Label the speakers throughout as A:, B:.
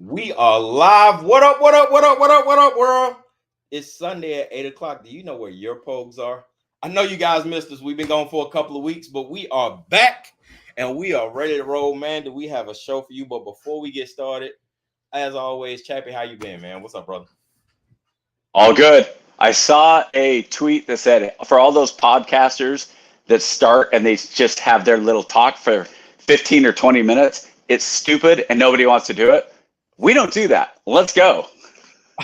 A: We are live. What up, what up, what up, what up, what up, world? It's Sunday at 8 o'clock. Do you know where your POGs are? I know you guys missed us. We've been gone for a couple of weeks, but we are back and we are ready to roll, man. Do we have a show for you? But before we get started, as always, Chappie, how you been, man? What's up, brother?
B: All good. I saw a tweet that said, for all those podcasters that start and they just have their little talk for 15 or 20 minutes, it's stupid and nobody wants to do it. We don't do that. Let's go.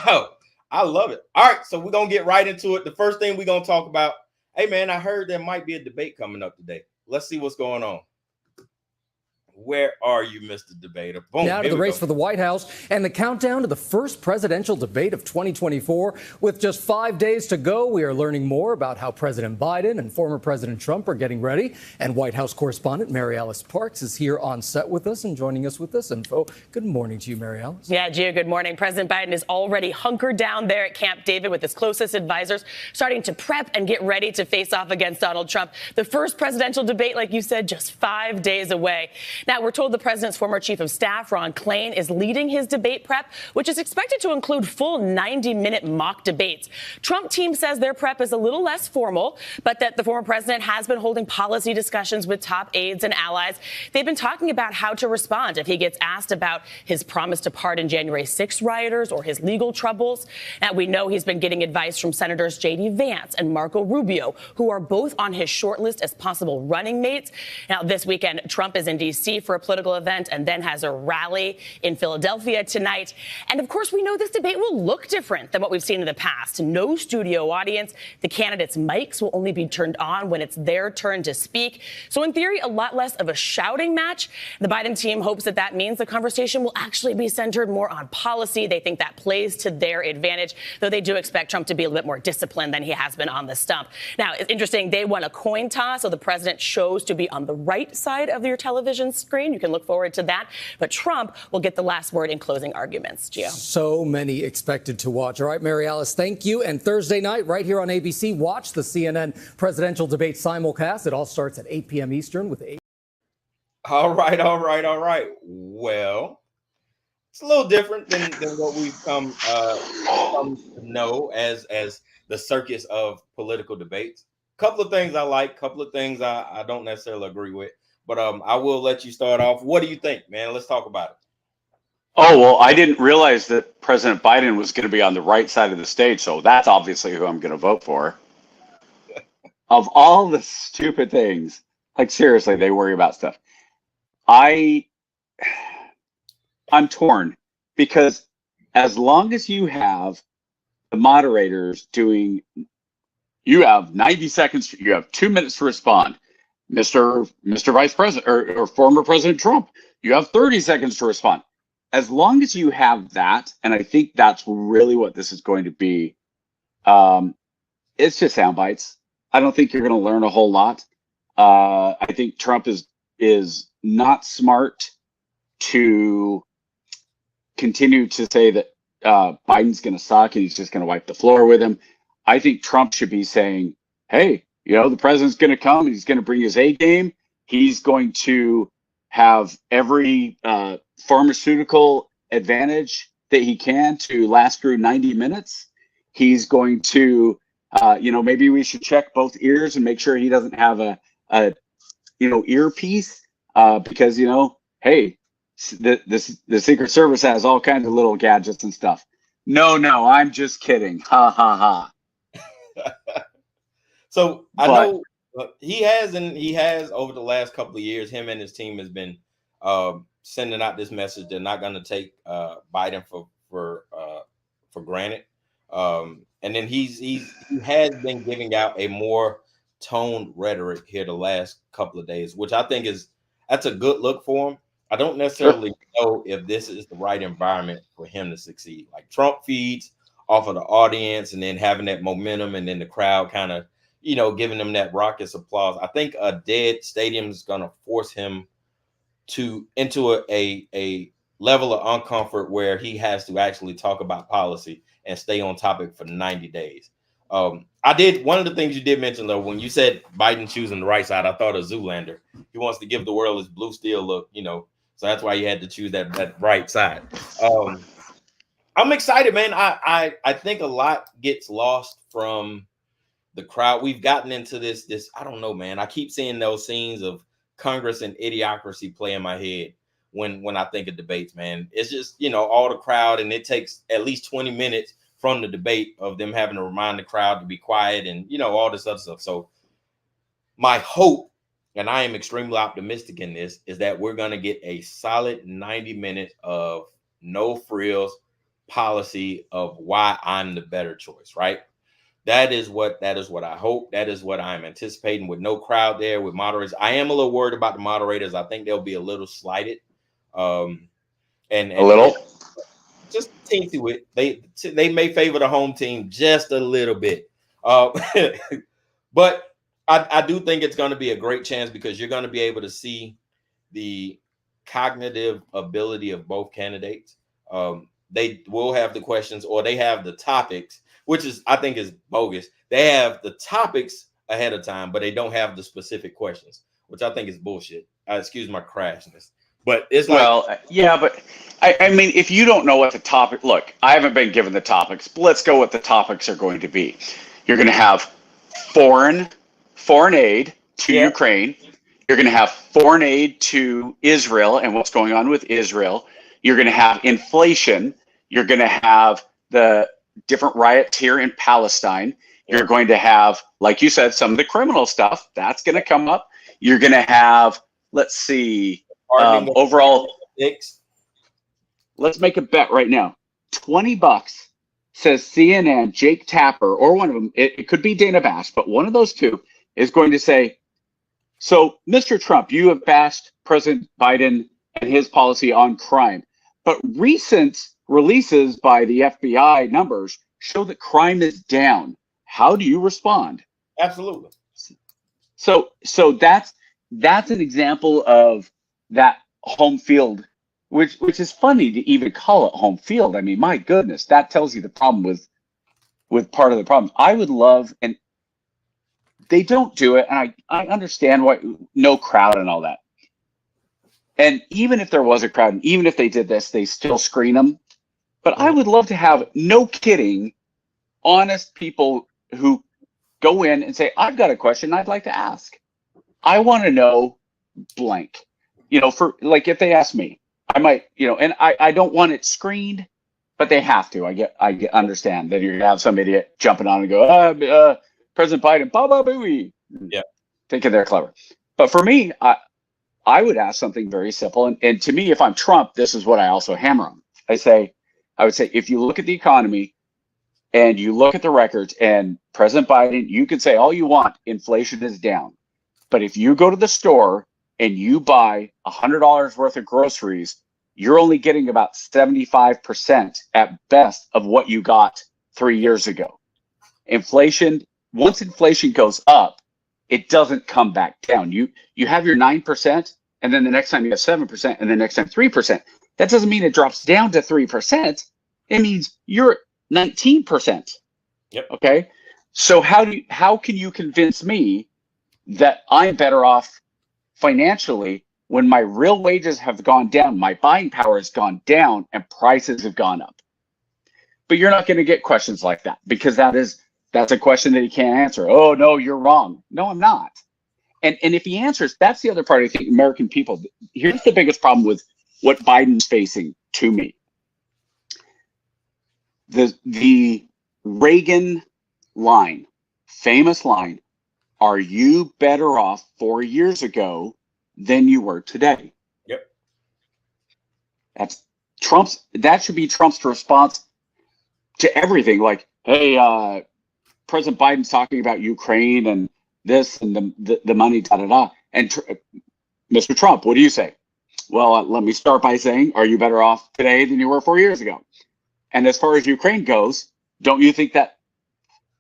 A: Oh, I love it. All right, so we're going to get right into it. The first thing we're going to talk about, hey, man, I heard there might be a debate coming up today. Let's see what's going on. Where are you, Mr. Debater? Boom.
C: Out of the race for the White House and the countdown to the first presidential debate of 2024. With just 5 days to go, we are learning more about how President Biden and former President Trump are getting ready. And White House correspondent Mary Alice Parks is here on set with us and joining us with this info. Good morning to you, Mary Alice.
D: Yeah, Gio, good morning. President Biden is already hunkered down there at Camp David with his closest advisors, starting to prep and get ready to face off against Donald Trump. The first presidential debate, like you said, just 5 days away. Now, we're told the president's former chief of staff, Ron Klain, is leading his debate prep, which is expected to include full 90-minute mock debates. Trump team says their prep is a little less formal, but that the former president has been holding policy discussions with top aides and allies. They've been talking about how to respond if he gets asked about his promise to pardon January 6 rioters or his legal troubles. Now, we know he's been getting advice from Senators J.D. Vance and Marco Rubio, who are both on his short list as possible running mates. Now, this weekend, Trump is in D.C. for a political event and then has a rally in Philadelphia tonight. And of course, we know this debate will look different than what we've seen in the past. No studio audience. The candidates' mics will only be turned on when it's their turn to speak. So in theory, a lot less of a shouting match. The Biden team hopes that that means the conversation will actually be centered more on policy. They think that plays to their advantage, though they do expect Trump to be a little bit more disciplined than he has been on the stump. Now, it's interesting. They won a coin toss, so the president chose to be on the right side of your television screen. You can look forward to that. But Trump will get the last word in closing arguments. Gio.
C: So many expected to watch. All right, Mary Alice, thank you. And Thursday night, right here on ABC, watch the CNN presidential debate simulcast. It all starts at 8 p.m. Eastern with 8.
A: All right. Well, it's a little different than what we've come to know as the circus of political debates. Couple of things I like, couple of things I don't necessarily agree with. But I will let you start off. What do you think, man? Let's talk about it.
B: Oh, well, I didn't realize that President Biden was going to be on the right side of the stage. So that's obviously who I'm going to vote for. Of all the stupid things, like seriously, they worry about stuff. I'm torn because as long as you have the moderators doing, you have 90 seconds, you have 2 minutes to respond. Mr. Vice President or former President Trump, you have 30 seconds to respond. As long as you have that, and I think that's really what this is going to be, it's just sound bites. I don't think you're going to learn a whole lot. I think Trump is not smart to continue to say that Biden's going to suck and he's just going to wipe the floor with him. I think Trump should be saying, hey, you know, the president's going to come. He's going to bring his A game. He's going to have every pharmaceutical advantage that he can to last through 90 minutes. He's going to, maybe we should check both ears and make sure he doesn't have a earpiece because, hey, the Secret Service has all kinds of little gadgets and stuff. No, I'm just kidding. Ha, ha, ha.
A: So I know he has over the last couple of years, him and his team has been sending out this message. They're not going to take Biden for granted. And then he has been giving out a more toned rhetoric here the last couple of days, which I think that's a good look for him. I don't necessarily know if this is the right environment for him to succeed. Like Trump feeds off of the audience and then having that momentum and then the crowd kind of, giving them that raucous applause. I think a dead stadium is going to force him into a level of uncomfort where he has to actually talk about policy and stay on topic for 90 days. One of the things you did mention, though, when you said Biden choosing the right side, I thought of Zoolander. He wants to give the world his blue steel look, so that's why you had to choose that right side. I'm excited, man. I think a lot gets lost from the crowd. We've gotten into this I don't know, man. I keep seeing those scenes of Congress and idiocracy play in my head when I think of debates, man. It's just, all the crowd, and it takes at least 20 minutes from the debate of them having to remind the crowd to be quiet and, all this other stuff. So my hope, and I am extremely optimistic in this, is that we're going to get a solid 90 minutes of no frills policy of why I'm the better choice, right? That is what I hope. That is what I'm anticipating, with no crowd there, with moderators. I am a little worried about the moderators. I think they'll be a little slighted. And
B: a little,
A: just teensy with, they may favor the home team just a little bit. But I do think it's going to be a great chance, because you're going to be able to see the cognitive ability of both candidates. They will have the questions, or they have the topics, which I think is bogus. They have the topics ahead of time, but they don't have the specific questions, which I think is bullshit. Excuse my crashness, but it's like,
B: well, yeah, but I mean, if you don't know what the topic, look, I haven't been given the topics, but let's go what the topics are going to be. You're going to have foreign aid to Ukraine. You're going to have foreign aid to Israel and what's going on with Israel. You're going to have inflation. You're going to have the different riots here in Palestine. You're going to have, like you said, some of the criminal stuff that's going to come up. You're going to have, let's see, overall, let's make a bet right now. $20 says CNN, Jake Tapper, or one of them, it could be Dana Bash, but one of those two is going to say, so Mr. Trump, you have bashed President Biden and his policy on crime, but recent releases by the FBI numbers show that crime is down. How do you respond?
A: Absolutely.
B: So that's an example of that home field, which is funny to even call it home field. I mean, my goodness, that tells you the problem with part of the problem. I would love, and they don't do it, and I understand why, no crowd and all that. And even if there was a crowd, and even if they did this, they still screen them. But I would love to have, no kidding, honest people who go in and say, I've got a question I'd like to ask. I want to know blank. For like, if they ask me, I might, and I don't want it screened, but they have to. I understand that you're gonna have some idiot jumping on and go, President Biden, blah, booey.
A: Yeah.
B: Thinking they're clever. But for me, I would ask something very simple. And to me, if I'm Trump, this is what I also hammer on. I would say, if you look at the economy and you look at the records, and President Biden, you can say all you want, inflation is down. But if you go to the store and you buy $100 worth of groceries, you're only getting about 75% at best of what you got 3 years ago. Inflation, once inflation goes up, it doesn't come back down. You have your 9%, and then the next time you have 7%, and the next time 3%. That doesn't mean it drops down to 3%. It means you're 19%.
A: Yep.
B: Okay. So how can you convince me that I'm better off financially when my real wages have gone down, my buying power has gone down, and prices have gone up? But you're not going to get questions like that, because that's a question that he can't answer. Oh no, you're wrong. No, I'm not. And if he answers, that's the other part. I think American people, here's the biggest problem with what Biden's facing to me. The Reagan line, famous line, are you better off 4 years ago than you were today?
A: Yep.
B: That should be Trump's response to everything. Like, hey, President Biden's talking about Ukraine and this and the money, da-da-da. And Mr. Trump, what do you say? Well, let me start by saying, are you better off today than you were 4 years ago? And as far as Ukraine goes, don't you think that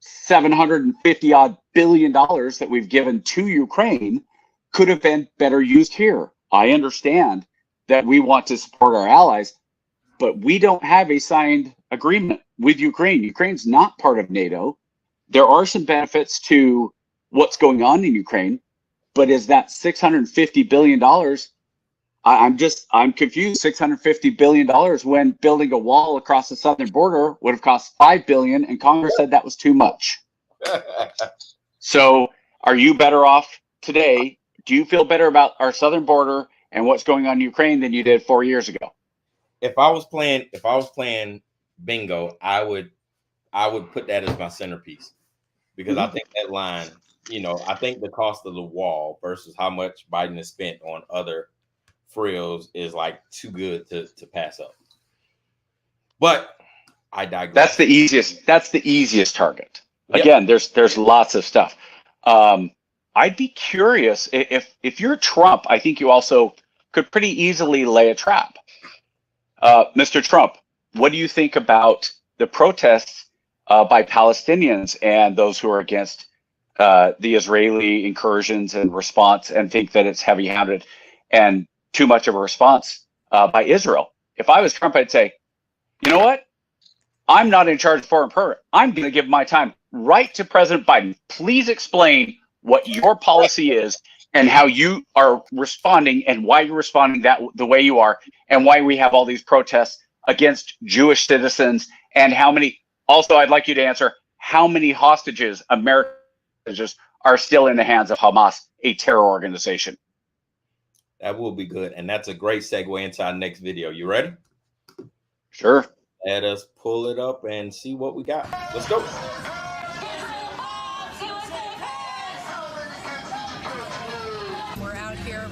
B: $750 billion that we've given to Ukraine could have been better used here? I understand that we want to support our allies, but we don't have a signed agreement with Ukraine. Ukraine's not part of NATO. There are some benefits to what's going on in Ukraine, but is that $650 billion I'm confused. $650 billion when building a wall across the southern border would have cost $5 billion, and Congress said that was too much. So are you better off today? Do you feel better about our southern border and what's going on in Ukraine than you did 4 years ago?
A: If I was playing bingo, I would put that as my centerpiece, because I think that line, I think the cost of the wall versus how much Biden has spent on other frills is like too good to pass up. But I digress.
B: That's the easiest target. Again, there's lots of stuff. I'd be curious if you're Trump. I think you also could pretty easily lay a trap. Mr. Trump, what do you think about the protests by Palestinians and those who are against the Israeli incursions and response, and think that it's heavy-handed and too much of a response by Israel? If I was Trump, I'd say, you know what? I'm not in charge of foreign policy. I'm going to give my time right to President Biden. Please explain what your policy is and how you are responding, and why you're responding the way you are, and why we have all these protests against Jewish citizens, and how many. Also, I'd like you to answer how many hostages, American hostages, are still in the hands of Hamas, a terror organization.
A: That will be good, and that's a great segue into our next video. You ready?
B: Sure.
A: Let us pull it up and see what we got. Let's go.
E: We're out here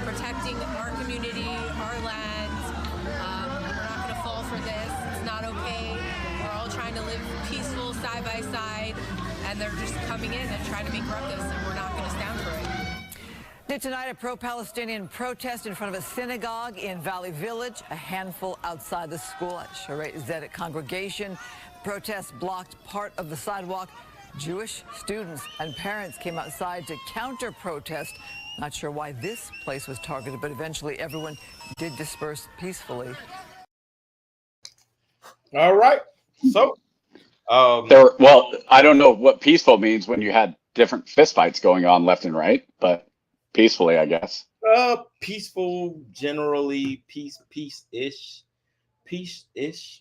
E: protecting our community, our lands. We're not going to fall for this. It's not okay. We're all trying to live peaceful side by side, and they're just coming in and trying to make ruckus, and we're not going to stand for it.
F: Tonight, a pro-Palestinian protest in front of a synagogue in Valley Village, a handful outside the school at Sharet Zedek congregation. Protests blocked part of the sidewalk. Jewish students and parents came outside to counter-protest. Not sure why this place was targeted, but eventually everyone did disperse peacefully.
A: All right. So,
B: well, I don't know what peaceful means when you had different fistfights going on left and right, but peacefully, I guess.
A: Peaceful, generally, peace-ish,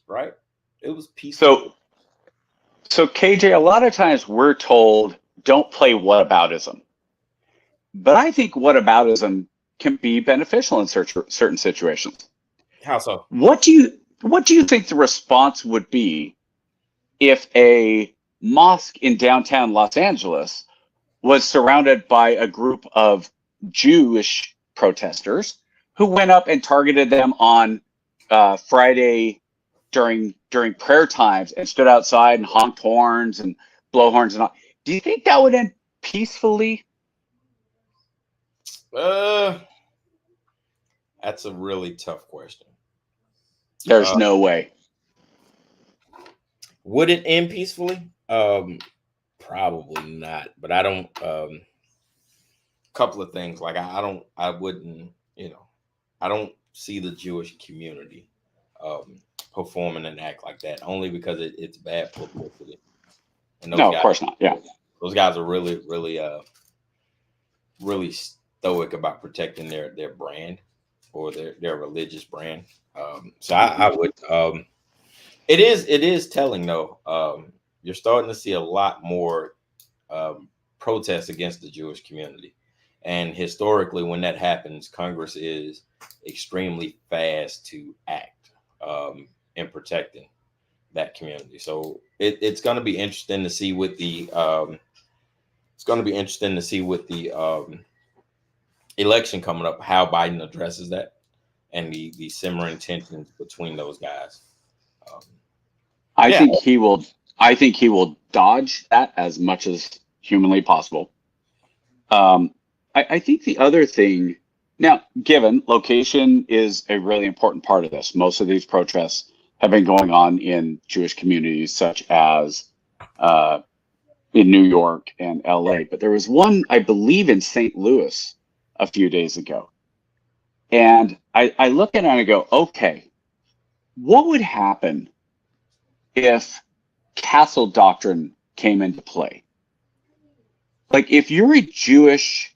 A: right? It was peaceful.
B: So KJ, a lot of times we're told don't play whataboutism, but I think whataboutism can be beneficial in certain situations.
A: How so?
B: What do you think the response would be if a mosque in downtown Los Angeles was surrounded by a group of Jewish protesters who went up and targeted them on Friday during prayer times and stood outside and honked horns and blow horns and all? Do you think that would end peacefully?
A: That's a really tough question.
B: There's no way.
A: Would it end peacefully? Probably not, but I don't. Couple of things, like I wouldn't, I don't see the Jewish community performing an act like that, only because it's bad publicity. And
B: no, of course not. Yeah,
A: those guys are really, really stoic about protecting their brand or their religious brand. So I would. It is telling though. You're starting to see a lot more protests against the Jewish community. And historically, when that happens, Congress is extremely fast to act in protecting that community. So it's going to be interesting to see what the election coming up, how Biden addresses that, and the simmering tensions between those guys.
B: I think he will dodge that as much as humanly possible. I think the other thing, now, given location is a really important part of this. Most of these protests have been going on in Jewish communities, such as in New York and LA. But there was one, I believe, in St. Louis a few days ago. And I look at it and I go, okay, what would happen if castle doctrine came into play? Like, if you were Jewish,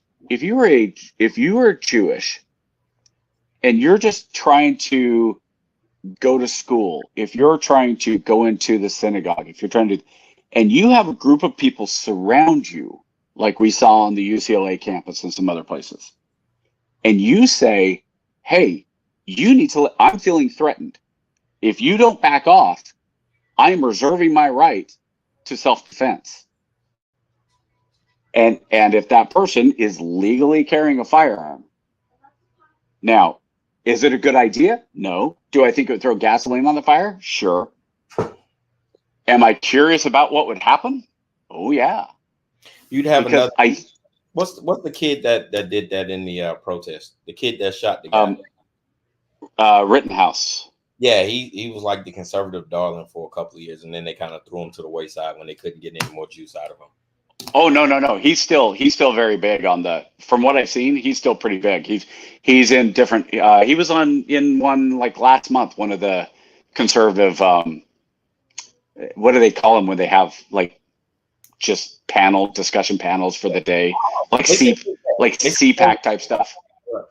B: and you're just trying to go to school, if you're trying to go into the synagogue, if you're trying to, and you have a group of people surround you, like we saw on the UCLA campus and some other places, and you say, hey, you need to, I'm feeling threatened. If you don't back off, I'm reserving my right to self-defense. And if that person is legally carrying a firearm. Now, is it a good idea? No. Do I think it would throw gasoline on the fire? Sure. Am I curious about what would happen? Oh yeah.
A: You'd have
B: because
A: another. What's the kid that did that in the protest? The kid that shot the guy.
B: Rittenhouse.
A: Yeah, he was like the conservative darling for a couple of years, and then they kind of threw him to the wayside when they couldn't get any more juice out of him.
B: Oh no. He's still very big on the. From what I've seen, he's still pretty big. He's in different. He was in one like last month. One of the conservative. What do they call them when they have like just discussion panels for the day, like CPAC type stuff?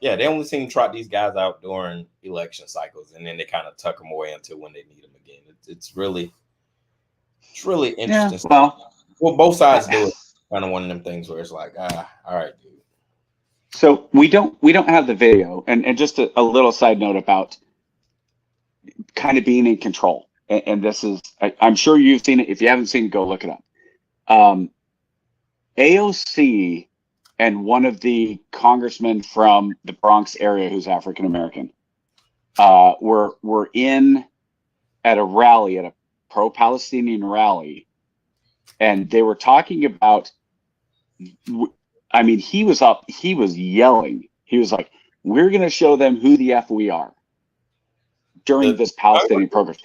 A: Yeah, they only seem to trot these guys out during election cycles, and then they kind of tuck them away until when they need them again. It's really interesting.
B: Yeah,
A: well, both sides do it. Kind of one of them things where it's like, all right, dude.
B: So we don't have the video, and just a little side note about kind of being in control. And this is, I'm sure you've seen it. If you haven't seen it, go look it up. AOC and one of the congressmen from the Bronx area who's African American were in at a rally, at a pro-Palestinian rally, and they were talking about, I mean, he was yelling. He was like, we're going to show them who the F we are during this Palestinian program.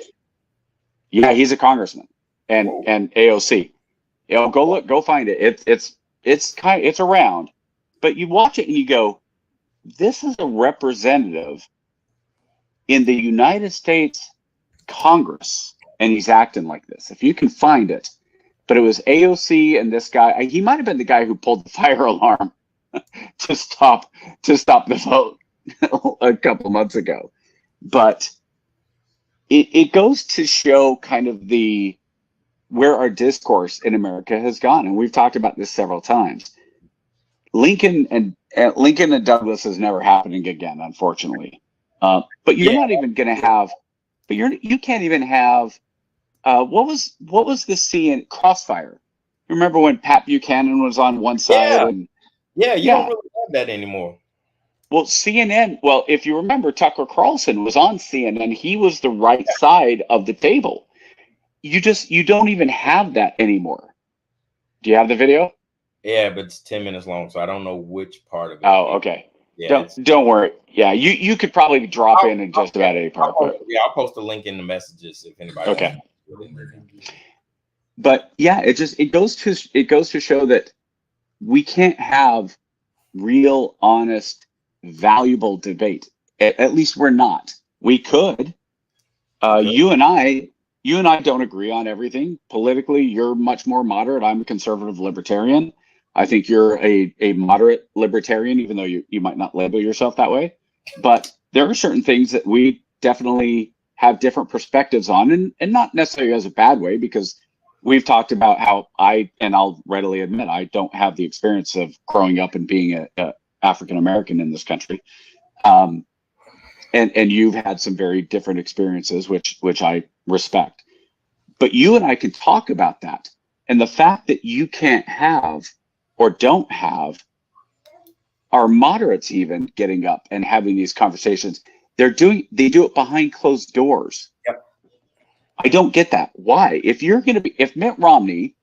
B: Yeah, he's a congressman, and AOC. You know, go find it. It's around, but you watch it and you go, this is a representative in the United States Congress, and he's acting like this. If you can find it, but it was AOC and this guy. He might have been the guy who pulled the fire alarm to stop the vote a couple months ago, but. It goes to show kind of where our discourse in America has gone, and we've talked about this several times. Lincoln and Douglas is never happening again, unfortunately. But you're not even going to have. But you can't even have. What was the scene Crossfire? Remember when Pat Buchanan was on one side?
A: Yeah, you don't really have that anymore.
B: Well, CNN, if you remember, Tucker Carlson was on CNN. He was the right side of the table. You don't even have that anymore. Do you have the video?
A: Yeah, but it's 10 minutes long, so I don't know which part of it.
B: Oh, okay.
A: Yeah,
B: don't worry. Yeah, you could probably drop in just about any part.
A: I'll post a link in the messages if anybody.
B: Okay. But yeah, it goes to show that we can't have real, honest, valuable debate. At least we're not. We could. You and I don't agree on everything politically. You're much more moderate. I'm a conservative libertarian. I think you're a moderate libertarian, even though you might not label yourself that way. But there are certain things that we definitely have different perspectives on, and not necessarily as a bad way, because we've talked about how I'll readily admit, I don't have the experience of growing up and being a African American in this country, and you've had some very different experiences, which I respect. But you and I can talk about that, and the fact that you can't have or don't have our moderates even getting up and having these conversations. They do it behind closed doors.
A: Yep.
B: I don't get that. Why? If Mitt Romney,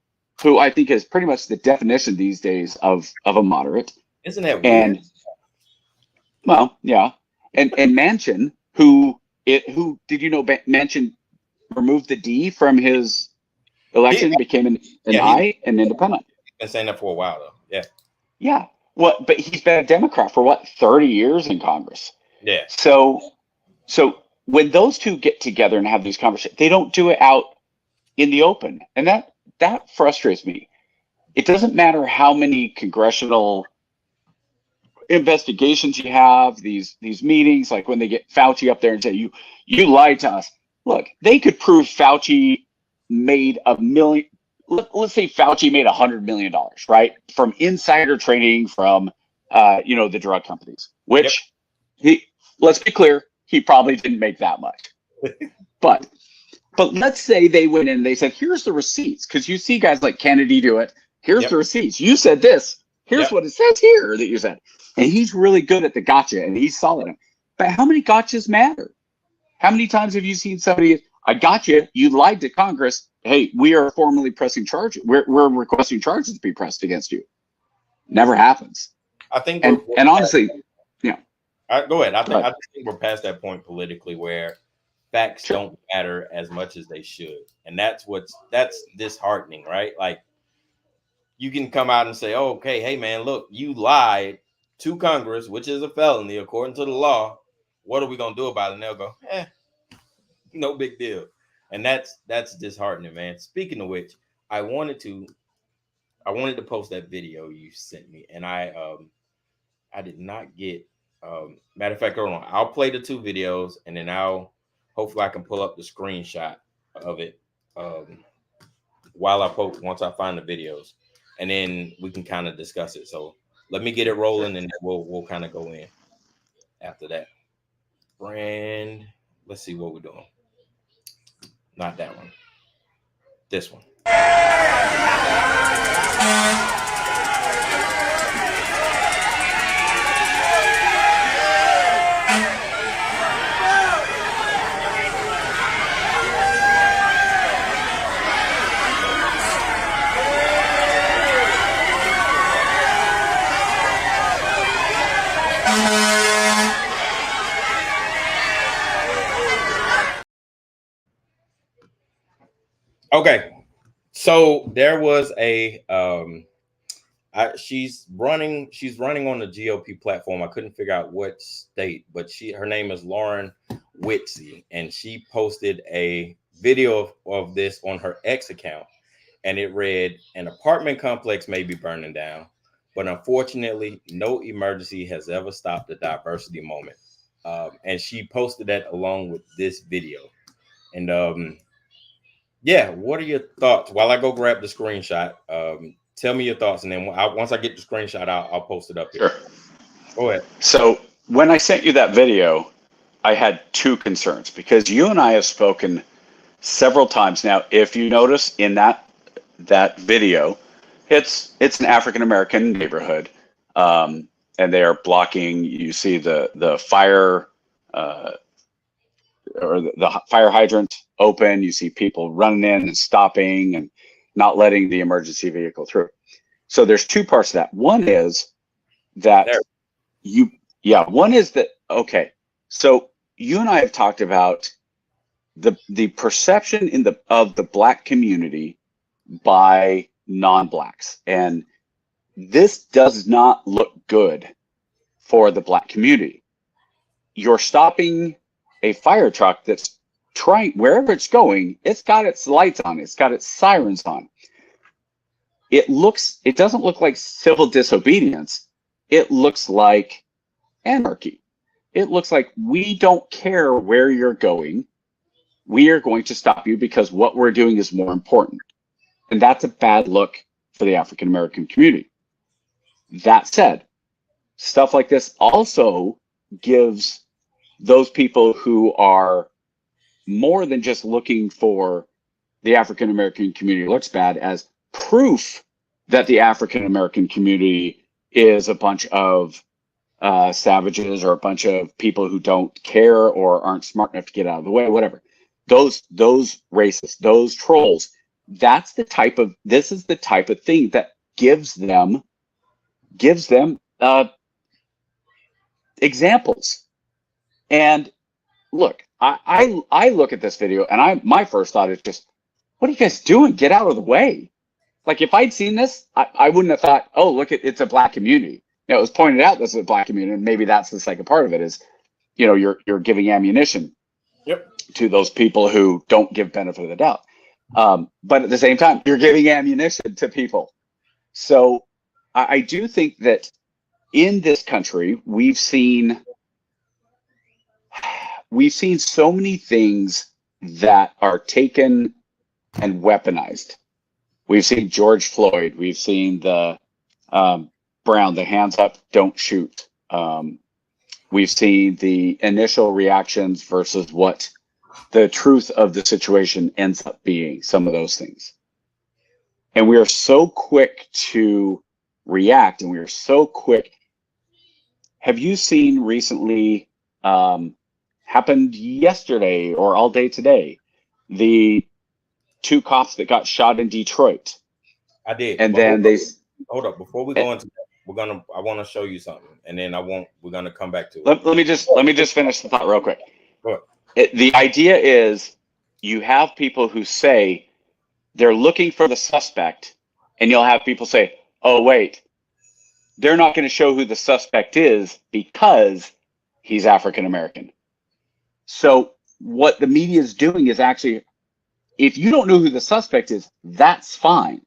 B: who I think is pretty much the definition these days of a moderate.
A: Isn't that weird?
B: And Manchin, who did you know Manchin removed the D from his election, became an independent.
A: He's been saying that for a while though. Yeah.
B: Yeah. But he's been a Democrat for 30 years in Congress.
A: Yeah.
B: So when those two get together and have these conversations, they don't do it out in the open, and that frustrates me. It doesn't matter how many congressional investigations you have, these meetings, like when they get Fauci up there and say, you lied to us. Look, they could prove Fauci made let's say Fauci made $100 million, right? From insider trading from, the drug companies, which let's be clear, he probably didn't make that much. But let's say they went in and they said, here's the receipts, because you see guys like Kennedy do it. Here's the receipts. You said this. Here's what it says here that you said. And he's really good at the gotcha, and he's solid. But how many gotchas matter? How many times have you seen somebody, I got you, you lied to Congress. Hey, we are formally pressing charges. We're requesting charges to be pressed against you. Never happens.
A: I think,
B: and honestly,
A: go ahead. I think we're past that point politically where facts don't matter as much as they should, and that's disheartening, right? Like, you can come out and say, "Oh, okay, hey man, look, you lied to Congress, which is a felony according to the law. What are we gonna do about it?" And they'll go, no big deal. And that's disheartening, man. Speaking of which, I wanted to post that video you sent me, and I did not get. Matter of fact, hold on. I'll play the 2 videos, and then hopefully I can pull up the screenshot of it once I find the videos, and then we can kind of discuss it. So let me get it rolling, and we'll kind of go in after that. Brand. Let's see what we're doing. Not that one. This one. Okay, so there was a she's running on the GOP platform. I couldn't figure out what state, but her name is Lauren Whitsey, and she posted a video of this on her X account, and it read, "An apartment complex may be burning down, but unfortunately, no emergency has ever stopped the diversity moment." And she posted that along with this video, and what are your thoughts? While I go grab the screenshot, tell me your thoughts, and then once I get the screenshot, I'll post it up here.
B: Sure.
A: Go ahead.
B: So when I sent you that video, I had 2 concerns, because you and I have spoken several times now. If you notice in that video, it's an African-American neighborhood, and they are blocking. You see the fire or the fire hydrant open. You see people running in and stopping and not letting the emergency vehicle through. So there's 2 parts to that. One is that okay. So you and I have talked about the perception of the Black community by non-Blacks, and this does not look good for the Black community. You're stopping a fire truck that's trying, wherever it's going, it's got its lights on, it's got its sirens on. It doesn't look like civil disobedience. It looks like anarchy. It looks like, we don't care where you're going. We are going to stop you because what we're doing is more important. And that's a bad look for the African American community. That said, stuff like this also gives those people who are more than just looking for the African American community looks bad as proof that the African American community is a bunch of savages, or a bunch of people who don't care or aren't smart enough to get out of the way, whatever. Those racists, those trolls, this is the type of thing that gives them examples. And look, I look at this video, and my first thought is just, what are you guys doing? Get out of the way. Like, if I'd seen this, I wouldn't have thought, oh, look, it's a Black community. It was pointed out this is a Black community, and maybe that's the second part of it is, you're giving ammunition to those people who don't give benefit of the doubt. But at the same time, you're giving ammunition to people. So I do think that in this country, we've seen so many things that are taken and weaponized. We've seen George Floyd. We've seen the Brown, the hands up, don't shoot. We've seen the initial reactions versus what the truth of the situation ends up being, some of those things. And we are so quick to react, and we are so quick. Have you seen recently, happened yesterday or all day today, the 2 cops that got shot in Detroit?
A: I did.
B: And then
A: hold up, before we go into that, I want to show you something, and then we're gonna come back to it.
B: Let me just finish the thought real quick.
A: Go ahead.
B: The idea is you have people who say they're looking for the suspect, and you'll have people say, oh, wait, they're not going to show who the suspect is because he's African American. So what the media is doing is actually, if you don't know who the suspect is, that's fine.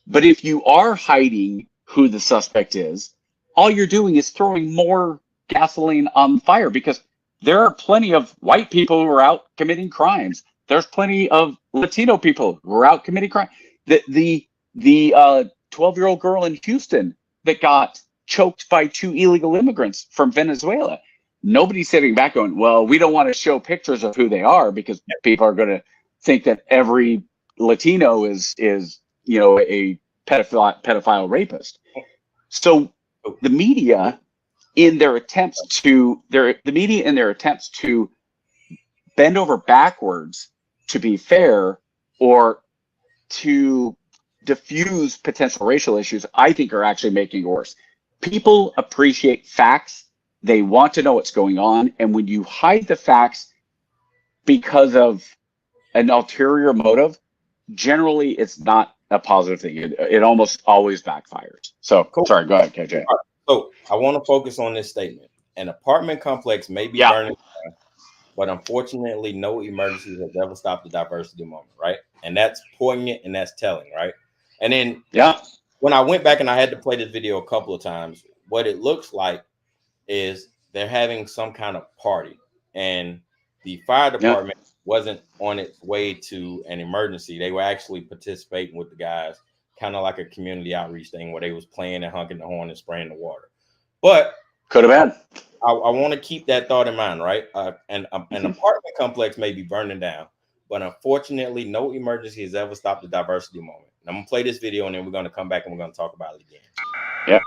B: But if you are hiding who the suspect is, all you're doing is throwing more gasoline on the fire, because there are plenty of white people who are out committing crimes. There's plenty of Latino people who are out committing crime. The 12-year-old girl in Houston that got choked by 2 illegal immigrants from Venezuela. Nobody's sitting back going, well, we don't want to show pictures of who they are because people are going to think that every Latino is a pedophile rapist. So the media in their attempts to bend over backwards to be fair or to diffuse potential racial issues, I think are actually making it worse. People appreciate facts. They want to know what's going on. And when you hide the facts because of an ulterior motive, generally it's not a positive thing. It almost always backfires. So cool. Sorry, go ahead, KJ.
A: Right. So I want to focus on this statement. An apartment complex may be burning down, but unfortunately, no emergency has ever stopped the diversity moment, right? And that's poignant and that's telling, right? And then when I went back and I had to play this video a couple of times, what it looks like is they're having some kind of party, and the fire department wasn't on its way to an emergency. They were actually participating with the guys, kind of like a community outreach thing where they was playing and honking the horn and spraying the water. But
B: could have been.
A: I want to keep that thought in mind, right? An apartment complex may be burning down, but unfortunately, no emergency has ever stopped the diversity moment. And I'm gonna play this video, and then we're gonna come back and we're gonna talk about it again.
B: Yeah.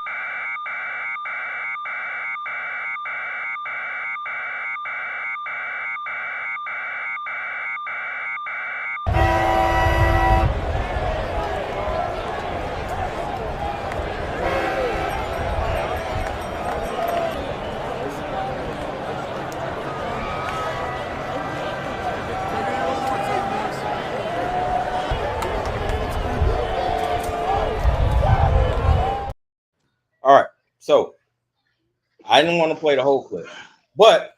A: All right, so I didn't want to play the whole clip, but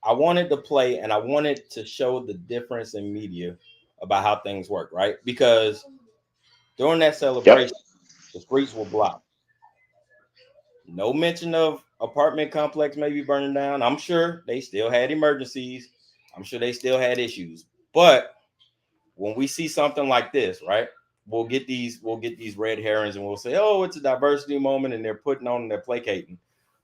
A: I wanted to play and I wanted to show the difference in media about how things work, right? Because during that celebration, the streets were blocked. No mention of apartment complex maybe burning down. I'm sure they still had emergencies. I'm sure they still had issues. But when we see something like this, right? We'll get these red herrings and we'll say, oh, it's a diversity moment and they're putting on and they're placating.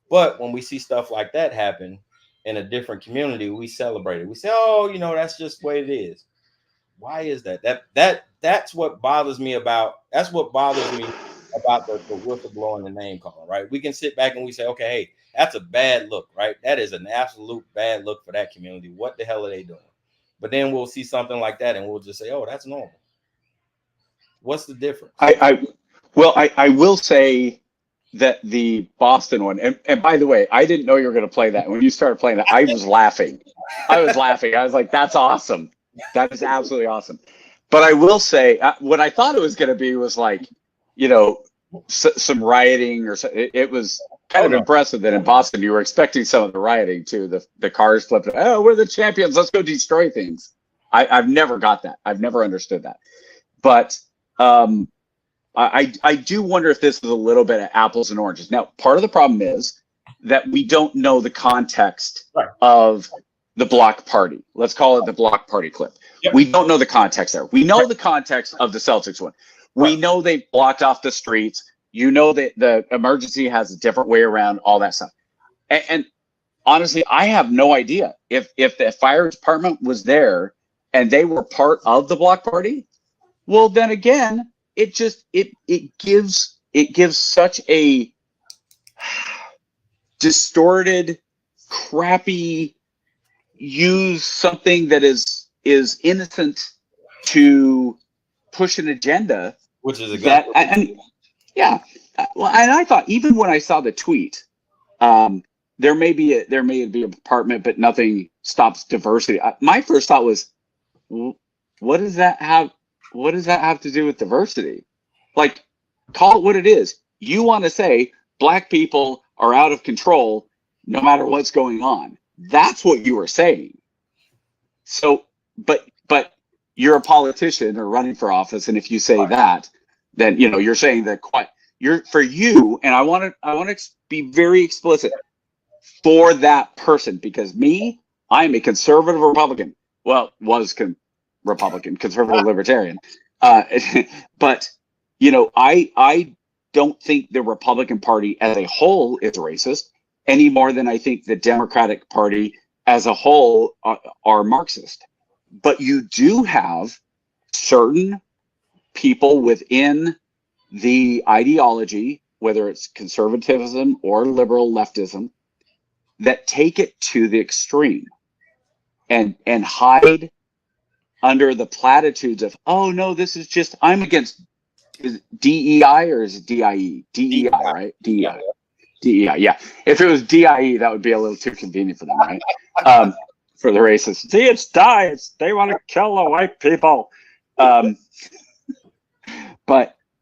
A: But when we see stuff like that happen in a different community, we celebrate it. We say, oh, that's just the way it is. Why is that? That's what bothers me about the whistleblowing and name calling, right? We can sit back and we say, okay, hey, that's a bad look, right? That is an absolute bad look for that community. What the hell are they doing? But then we'll see something like that and we'll just say, oh, that's normal. What's the difference?
B: I will say that the Boston one, and by the way, I didn't know you were going to play that. When you started playing that, I was laughing. I was like, that's awesome. That is absolutely awesome. But I will say, what I thought it was going to be was like, some rioting or something. It was kind of impressive that in Boston you were expecting some of the rioting too. The cars flipped. Oh, we're the champions. Let's go destroy things. I've never got that. I've never understood that. But I do wonder if this is a little bit of apples and oranges. Now, part of the problem is that we don't know the context of the block party. Let's call it the block party clip.
A: Yep.
B: We don't know the context there. We know the context of the Celtics one. We know they blocked off the streets. You know that the emergency has a different way around, all that stuff. And honestly, I have no idea if the fire department was there and they were part of the block party. Well, then again, it gives such a distorted, crappy, use something that is innocent to push an agenda,
A: which is
B: that well, and I thought, even when I saw the tweet, there may be a department, but nothing stops diversity. My first thought was, what does that have to do with diversity? Like, call it what it is. You want to say black people are out of control no matter what's going on. That's what you were saying. So, but you're a politician or running for office, and if you say that, then you're saying that for you. And I want to be very explicit for that person, because I'm a conservative Republican. Well, conservative libertarian. But I don't think the Republican Party as a whole is racist any more than I think the Democratic Party as a whole are Marxist. But you do have certain people within the ideology, whether it's conservatism or liberal leftism, that take it to the extreme and hide under the platitudes of, oh no, this is just, I'm against, is it DEI or is it DIE? DEI, right? DEI. DEI, yeah. If it was DIE, that would be a little too convenient for them, right? For the racists. See, it's DIE. They want to kill the white people. But,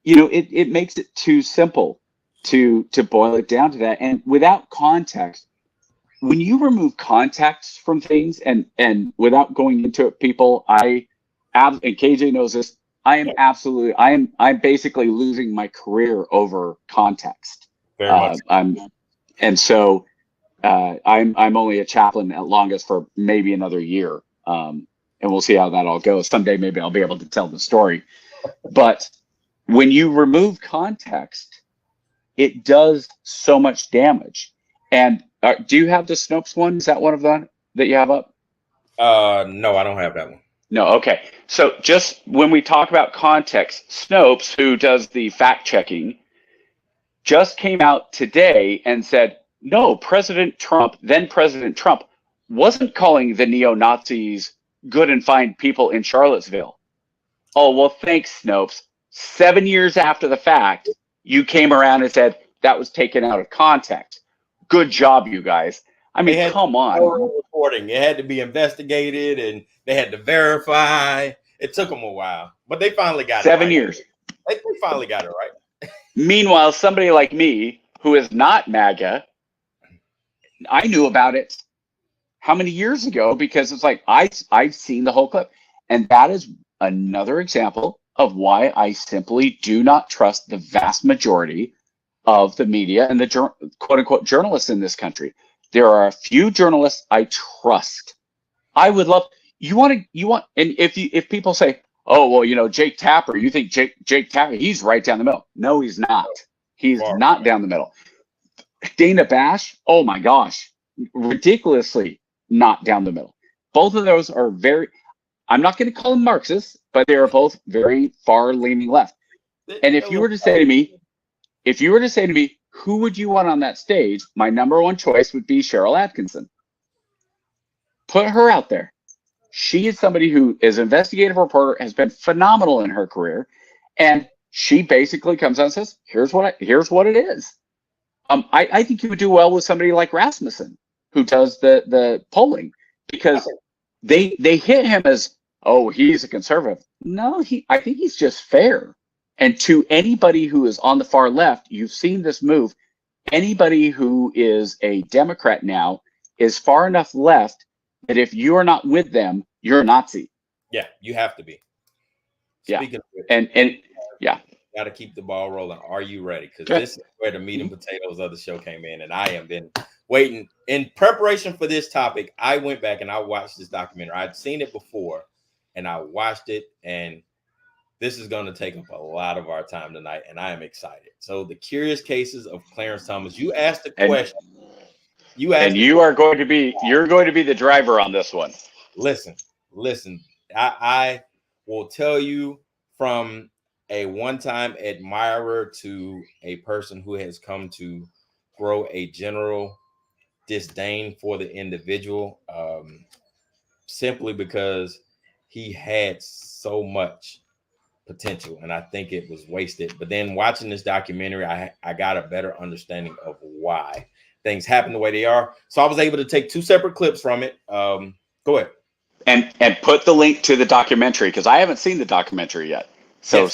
B: it makes it too simple to boil it down to that. And without context, when you remove context from things and without going into it, people, and KJ knows this, I'm basically losing my career over context.
A: Very much.
B: I'm only a chaplain at longest for maybe another year. And we'll see how that all goes. Someday maybe I'll be able to tell the story. But when you remove context, it does so much damage. And do you have the Snopes one? Is that one of them that you have up?
A: No, I don't have that one.
B: No, okay. So just when we talk about context, Snopes, who does the fact checking, just came out today and said, no, then President Trump wasn't calling the neo-Nazis good and fine people in Charlottesville. Oh, well, thanks, Snopes. 7 years after the fact, you came around and said that was taken out of context. Good job, you guys. I mean, come on.
A: Reporting. It had to be investigated and they had to verify. It took them a while, but they finally got it right.
B: 7 years.
A: They finally got it right.
B: Meanwhile, somebody like me, who is not MAGA, I knew about it how many years ago, because it's like I've seen the whole clip. And that is another example of why I simply do not trust the vast majority of the media and the quote unquote journalists in this country. There are a few journalists I trust. I would love, and if people say, oh, well, Jake Tapper, you think Jake Tapper, he's right down the middle. No, he's not. He's not down the middle. Dana Bash, oh my gosh, ridiculously not down the middle. Both of those are I'm not going to call them Marxists, but they are both very far leaning left. And if you were to say to me, who would you want on that stage? My number one choice would be Cheryl Atkinson. Put her out there. She is somebody who is an investigative reporter, has been phenomenal in her career, and she basically comes out and says, here's what it is. I think you would do well with somebody like Rasmussen, who does the polling, because they hit him as, oh, he's a conservative. No, I think he's just fair. And to anybody who is on the far left, you've seen this move. Anybody who is a Democrat now is far enough left that if you are not with them, you're a Nazi.
A: Yeah, you have to be.
B: Yeah. And yeah.
A: got to keep the ball rolling. Are you ready? Because this is where the meat and potatoes of the show came in, and I have been waiting. In preparation for this topic, I went back and I watched this documentary. I'd seen it before, and I watched it, and this is going to take up a lot of our time tonight, and I am excited. So, The Curious Cases of Clarence Thomas. You asked the question.
B: You're going to be the driver on this one.
A: Listen. I will tell you, from a one-time admirer to a person who has come to grow a general disdain for the individual, simply because he had so much potential, and I think it was wasted. But then watching this documentary, I got a better understanding of why things happen the way they are. So I was able to take two separate clips from it. Go ahead.
B: And put the link to the documentary, because I haven't seen the documentary yet. So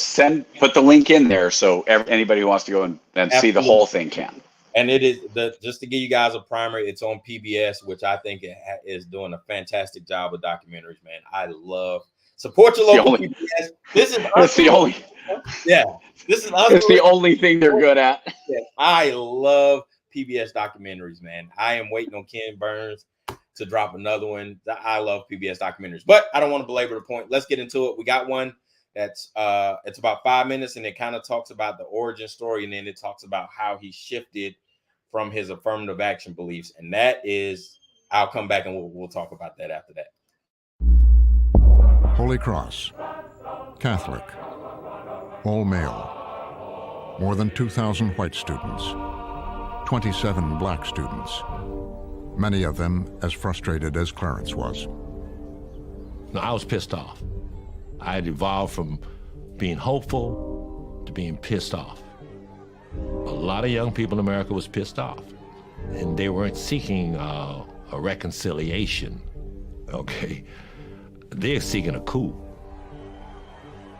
B: put the link in there so anybody who wants to go and see the whole thing can.
A: And it is just to give you guys a primer, it's on PBS, which I think is doing a fantastic job with documentaries, man. I love support your local PBS. This is the only. Yeah, this is
B: it's the only thing they're good at.
A: Yeah, I love PBS documentaries, man. I am waiting on Ken Burns to drop another one. I love PBS documentaries, but I don't want to belabor the point. Let's get into it. We got one that's it's about 5 minutes, and it kind of talks about the origin story, and then it talks about how he shifted from his affirmative action beliefs, and that is, I'll come back and we'll talk about that after that.
G: Holy Cross, Catholic, all male, more than 2,000 white students, 27 black students, many of them as frustrated as Clarence was.
H: No, I was pissed off. I had evolved from being hopeful to being pissed off. A lot of young people in America was pissed off, and they weren't seeking a reconciliation, okay? They're seeking a coup.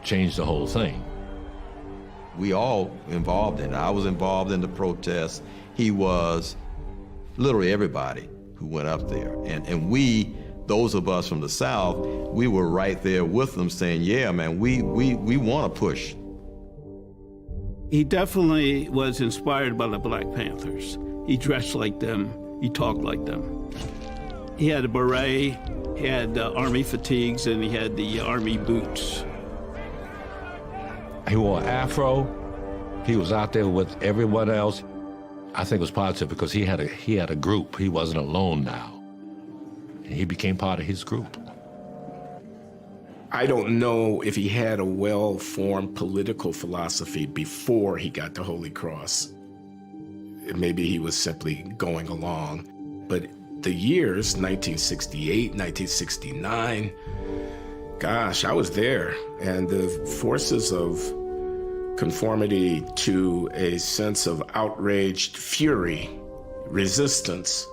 H: Change the whole thing.
I: We all involved in it. I was involved in the protests. He was, literally everybody who went up there. And we, those of us from the South, we were right there with them saying, yeah, man, we want to push.
J: He definitely was inspired by the Black Panthers. He dressed like them, he talked like them. He had a beret, he had army fatigues, and he had the army boots.
H: He wore an afro. He was out there with everyone else. I think it was positive because he had a group. He wasn't alone now. And he became part of his group.
K: I don't know if he had a well-formed political philosophy before he got the Holy Cross. Maybe he was simply going along. But the years, 1968, 1969, gosh, I was there. And the forces of conformity to a sense of outraged fury, resistance,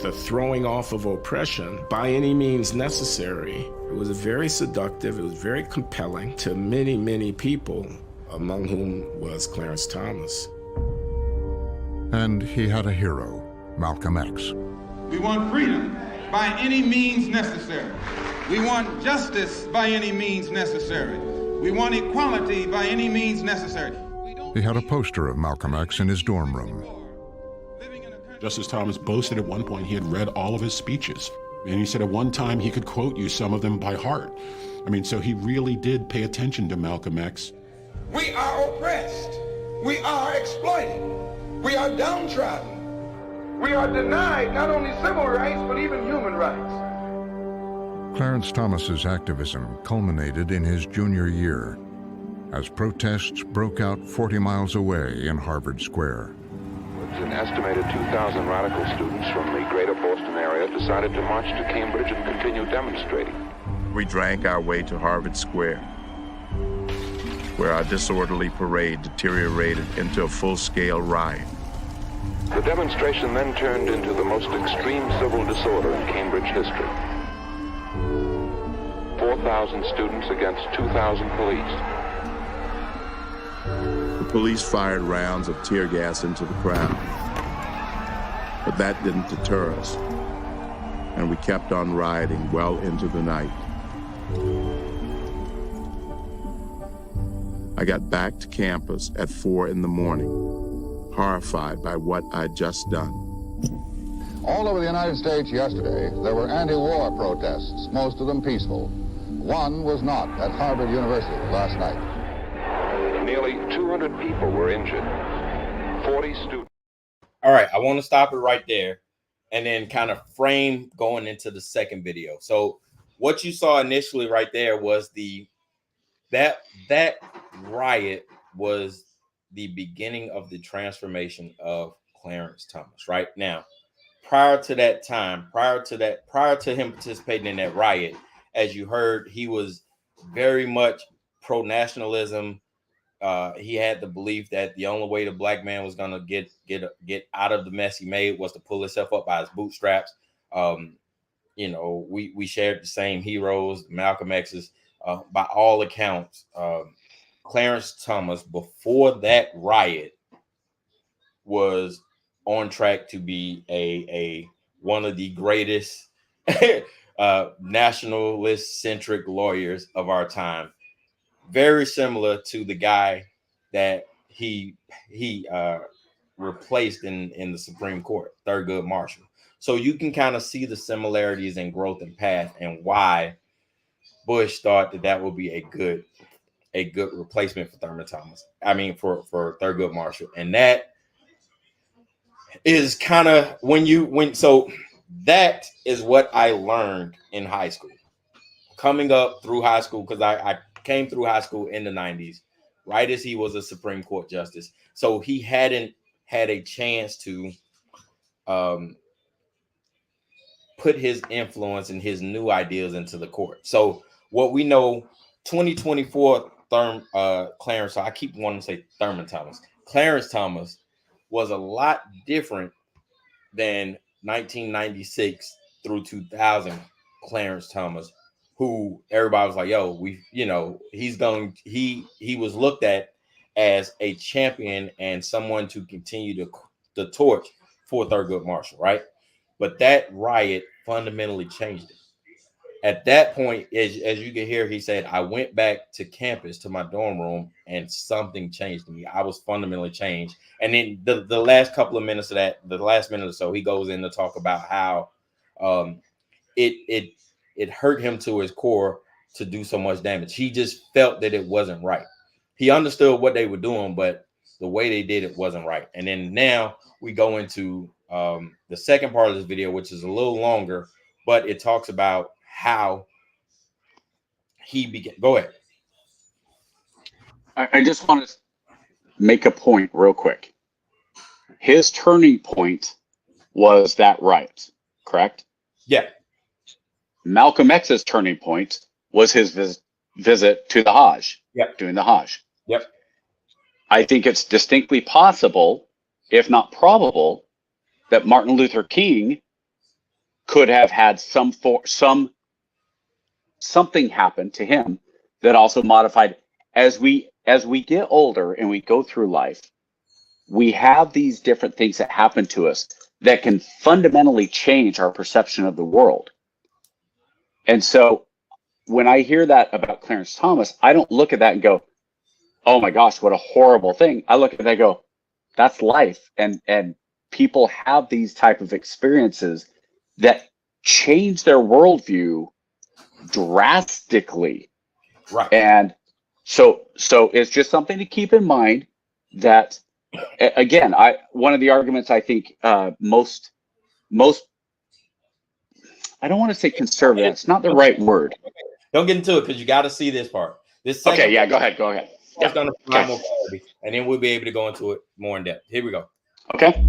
K: the throwing off of oppression by any means necessary. It was very seductive, it was very compelling to many, many people, among whom was Clarence Thomas.
G: And he had a hero, Malcolm X.
L: We want freedom by any means necessary. We want justice by any means necessary. We want equality by any means necessary.
G: He had a poster of Malcolm X in his dorm room.
K: Justice Thomas boasted at one point he had read all of his speeches. And he said at one time he could quote you some of them by heart. I mean, so he really did pay attention to Malcolm X.
M: We are oppressed. We are exploited. We are downtrodden. We are denied not only civil rights, but even human rights.
G: Clarence Thomas's activism culminated in his junior year as protests broke out 40 miles away in Harvard Square.
N: An estimated 2,000 radical students from the greater Boston area decided to march to Cambridge and continue demonstrating.
O: We drank our way to Harvard Square, where our disorderly parade deteriorated into a full-scale riot.
N: The demonstration then turned into the most extreme civil disorder in Cambridge history. 4,000 students against 2,000 police.
O: The police fired rounds of tear gas into the crowd. But that didn't deter us, and we kept on rioting well into the night. I got back to campus at 4 in the morning, horrified by what I'd just done.
P: All over the United States yesterday, there were anti-war protests, most of them peaceful. One was not at Harvard University last night.
N: Nearly 200 people were injured, 40 students.
A: All right, I want to stop it right there and then kind of frame going into the second video. So what you saw initially right there was that riot was the beginning of the transformation of Clarence Thomas. Right now, prior to him participating in that riot, as you heard, he was very much pro-nationalism. He had the belief that the only way the black man was going to get out of the mess he made was to pull himself up by his bootstraps. We shared the same heroes, Malcolm X's. By all accounts, Clarence Thomas, before that riot, was on track to be a one of the greatest nationalist-centric lawyers of our time. Very similar to the guy that he replaced in the Supreme Court, Thurgood Marshall. So you can kind of see the similarities in growth and path and why Bush thought that would be a good replacement for for Thurgood Marshall. And that is kind of so that is what I learned in high school, coming up through high school, because I came through high school in the 90s, right as he was a Supreme Court justice. So he hadn't had a chance to put his influence and his new ideas into the court. So what we know, 2024 Clarence, I keep wanting to say Thurman Thomas. Clarence Thomas was a lot different than 1996 through 2000 Clarence Thomas, who everybody was like, yo, he was looked at as a champion and someone to continue the torch for Thurgood Marshall, right? But that riot fundamentally changed it. At that point, as you can hear, he said, I went back to campus, to my dorm room, and something changed me. I was fundamentally changed. And then the last couple of minutes of that, the last minute or so, he goes in to talk about how it hurt him to his core to do so much damage. He just felt that it wasn't right. He understood what they were doing, but the way they did it wasn't right. And then now we go into the second part of this video, which is a little longer, but it talks about how he began. Go ahead.
B: I just want to make a point real quick. His turning point was that riot, correct?
A: Yeah.
B: Malcolm X's turning point was his visit to the Hajj.
A: Yep.
B: Doing the Hajj.
A: Yep.
B: I think it's distinctly possible, if not probable, that Martin Luther King could have had something happen to him that also modified. As we get older and we go through life, we have these different things that happen to us that can fundamentally change our perception of the world. And so when I hear that about Clarence Thomas, I don't look at that and go, oh my gosh, what a horrible thing. I look at that and go, that's life. And people have these type of experiences that change their worldview drastically.
A: Right.
B: And so it's just something to keep in mind that, again, one of the arguments I think most I don't want to say conservative. It's not the right word.
A: Don't get into it because you got to see this part.
B: Okay, yeah, go ahead.
A: It's going to provide more clarity, and then we'll be able to go into it more in depth. Here we go.
B: Okay.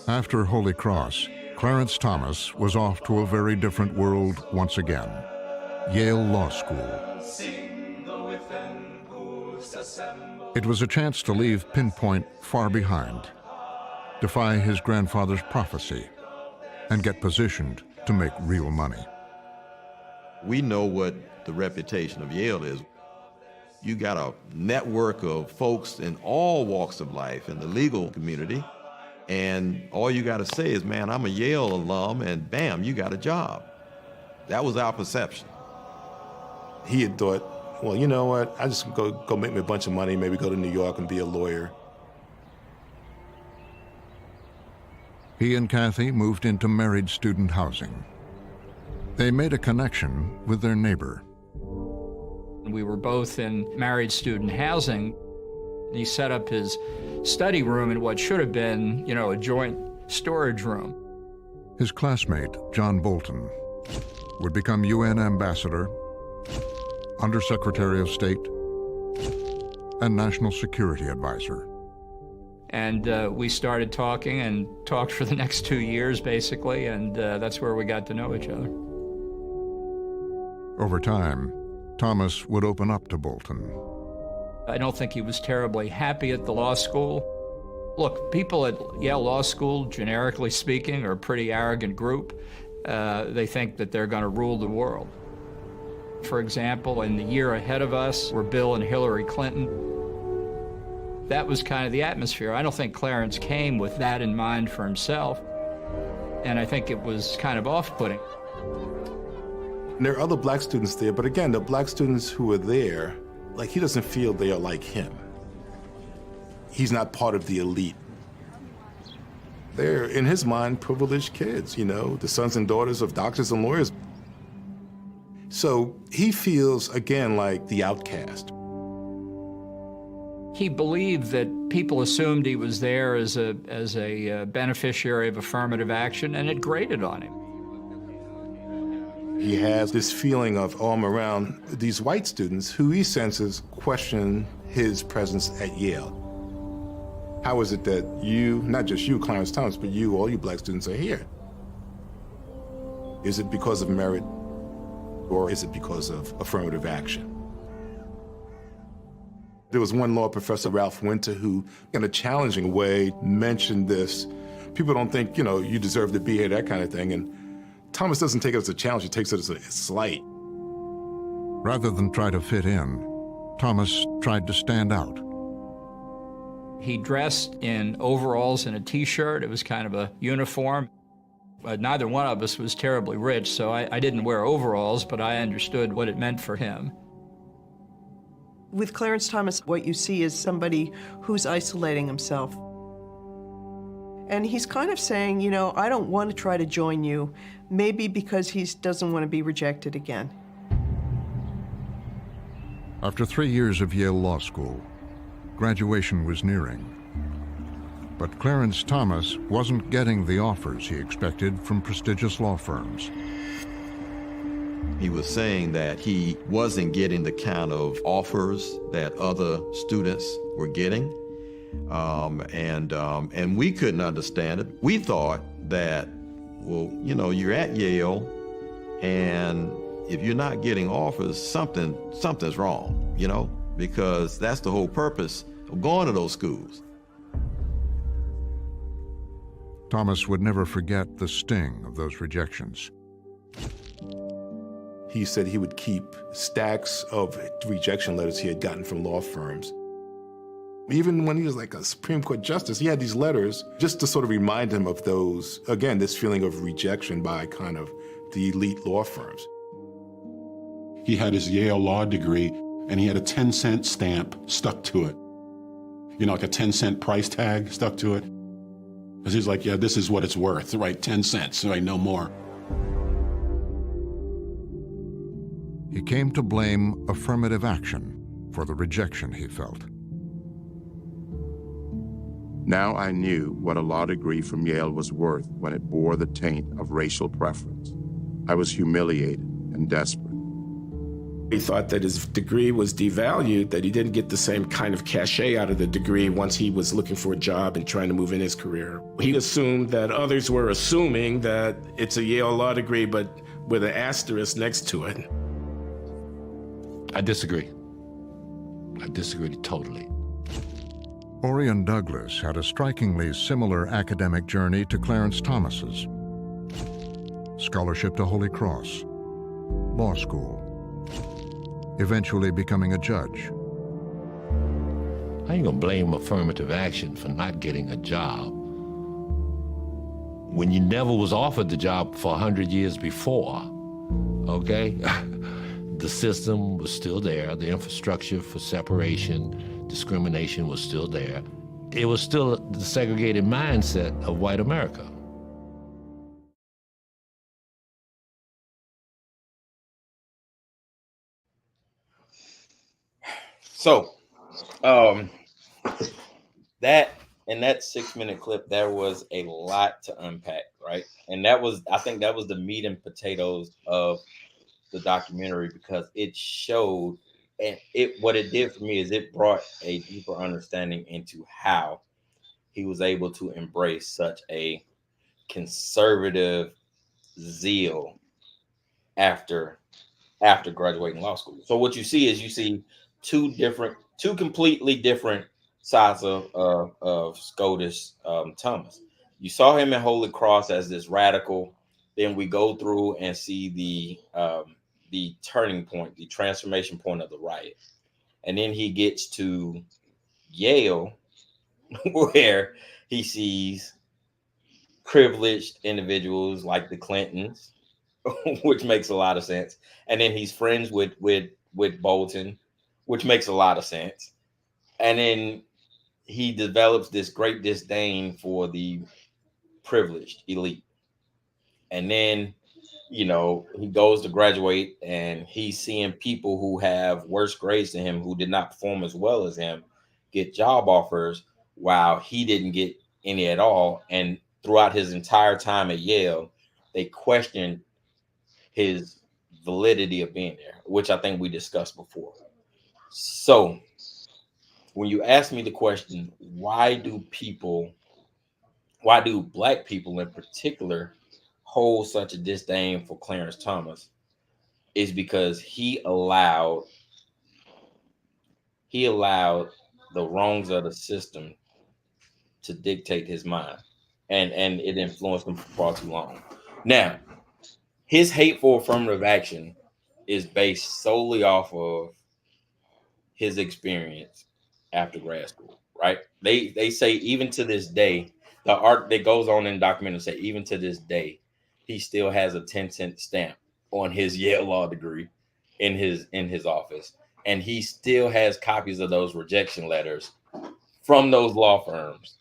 G: After Holy Cross, Clarence Thomas was off to a very different world once again. Yale Law School. It was a chance to leave Pinpoint far behind, defy his grandfather's prophecy, and get positioned to make real money.
I: We know what the reputation of Yale is. You got a network of folks in all walks of life in the legal community, and all you got to say is, man, I'm a Yale alum, and bam, you got a job. That was our perception.
K: He had thought, well, you know what? I just go make me a bunch of money, maybe go to New York and be a lawyer.
G: He and Kathy moved into married student housing. They made a connection with their neighbor.
Q: We were both in married student housing. He set up his study room in what should have been, a joint storage room.
G: His classmate, John Bolton, would become UN ambassador, Undersecretary of State, and National Security Advisor.
Q: And we started talking and talked for the next 2 years, basically, and that's where we got to know each other.
G: Over time, Thomas would open up to Bolton.
Q: I don't think he was terribly happy at the law school. Look, people at Yale Law School, generically speaking, are a pretty arrogant group. They think that they're going to rule the world. For example, in the year ahead of us were Bill and Hillary Clinton. That was kind of the atmosphere. I don't think Clarence came with that in mind for himself, and I think it was kind of off-putting.
K: There are other black students there, but again, the black students who are there, he doesn't feel they are like him. He's not part of the elite. They're, in his mind, privileged kids, the sons and daughters of doctors and lawyers. So he feels, again, like the outcast.
Q: He believed that people assumed he was there as a beneficiary of affirmative action, and it grated on him.
K: He has this feeling of, I'm around these white students who he senses question his presence at Yale. How is it that you, not just you, Clarence Thomas, but you, all you black students are here? Is it because of merit, or is it because of affirmative action? There was one law professor, Ralph Winter, who, in a challenging way, mentioned this. People don't think, you deserve to be here, that kind of thing. And Thomas doesn't take it as a challenge, he takes it as a slight.
G: Rather than try to fit in, Thomas tried to stand out.
Q: He dressed in overalls and a T-shirt. It was kind of a uniform. Neither one of us was terribly rich, so I didn't wear overalls, but I understood what it meant for him.
R: With Clarence Thomas, what you see is somebody who's isolating himself. And he's kind of saying, I don't want to try to join you, maybe because he doesn't want to be rejected again.
G: After 3 years of Yale Law School, graduation was nearing. But Clarence Thomas wasn't getting the offers he expected from prestigious law firms.
I: He was saying that he wasn't getting the kind of offers that other students were getting. And we couldn't understand it. We thought that, well, you're at Yale, and if you're not getting offers, something's wrong, because that's the whole purpose of going to those schools.
G: Thomas would never forget the sting of those rejections.
K: He said he would keep stacks of rejection letters he had gotten from law firms. Even when he was like a Supreme Court justice, he had these letters just to sort of remind him of those, again, this feeling of rejection by kind of the elite law firms.
S: He had his Yale law degree, and he had a 10-cent stamp stuck to it. Like a 10-cent price tag stuck to it. Because he's like, yeah, this is what it's worth, right? 10 cents, right? No more.
G: He came to blame affirmative action for the rejection he felt.
O: Now I knew what a law degree from Yale was worth when it bore the taint of racial preference. I was humiliated and desperate.
K: He thought that his degree was devalued, that he didn't get the same kind of cachet out of the degree once he was looking for a job and trying to move in his career. He assumed that others were assuming that it's a Yale law degree, but with an asterisk next to it.
H: I disagree. I disagree totally.
G: Orion Douglas had a strikingly similar academic journey to Clarence Thomas's. Scholarship to Holy Cross, law school, eventually becoming a judge.
H: I ain't gonna blame affirmative action for not getting a job when you never was offered the job for 100 years before. okay? The system was still there. The infrastructure for separation, discrimination was still there. It was still the segregated mindset of white America.
A: So, that in that 6-minute clip, there was a lot to unpack, right? And I think that was the meat and potatoes of the documentary, because it showed, and what it did for me is it brought a deeper understanding into how he was able to embrace such a conservative zeal after graduating law school. So what you see is two completely different sides of SCOTUS Thomas. You saw him in Holy Cross as this radical. Then we go through and see the turning point, the transformation point of the riot, and then he gets to Yale, where he sees privileged individuals like the Clintons, which makes a lot of sense. And then he's friends with Bolton, which makes a lot of sense. And then he develops this great disdain for the privileged elite. And then, he goes to graduate and he's seeing people who have worse grades than him, who did not perform as well as him, get job offers while he didn't get any at all. And throughout his entire time at Yale, they questioned his validity of being there, which I think we discussed before. So when you ask me the question, why do Black people in particular hold such a disdain for Clarence Thomas, is because he allowed the wrongs of the system to dictate his mind, and it influenced him for far too long. Now, his hateful affirmative action is based solely off of his experience after grad school, right? They say even to this day, the art that goes on in the documentary say even to this day, he still has a 10-cent stamp on his Yale law degree in his office, and he still has copies of those rejection letters from those law firms.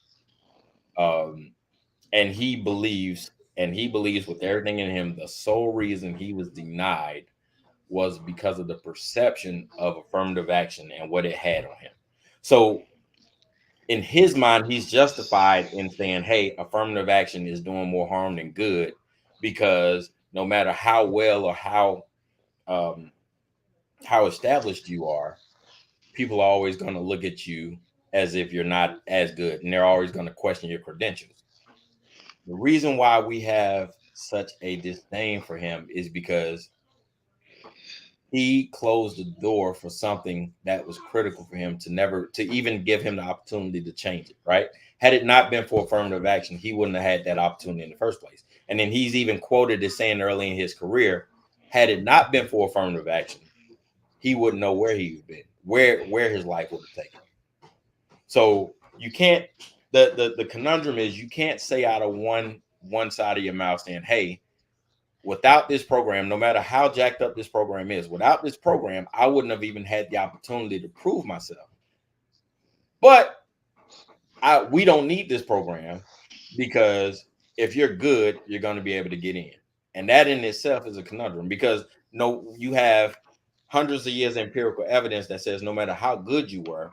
A: And he believes with everything in him, the sole reason he was denied was because of the perception of affirmative action and what it had on him. So in his mind, he's justified in saying, hey, affirmative action is doing more harm than good, because no matter how well or how established you are, people are always going to look at you as if you're not as good, and they're always going to question your credentials. The reason why we have such a disdain for him is because he closed the door for something that was critical for him to even give him the opportunity to change it, right? Had it not been for affirmative action, he wouldn't have had that opportunity in the first place. And then he's even quoted as saying early in his career, had it not been for affirmative action, he wouldn't know where he would be, where his life would have taken him. So you can't, the conundrum is, you can't say out of one side of your mouth saying, hey, without this program, no matter how jacked up this program is, without this program, I wouldn't have even had the opportunity to prove myself. But we don't need this program, because if you're good, you're going to be able to get in. And that in itself is a conundrum, because you have hundreds of years of empirical evidence that says no matter how good you were,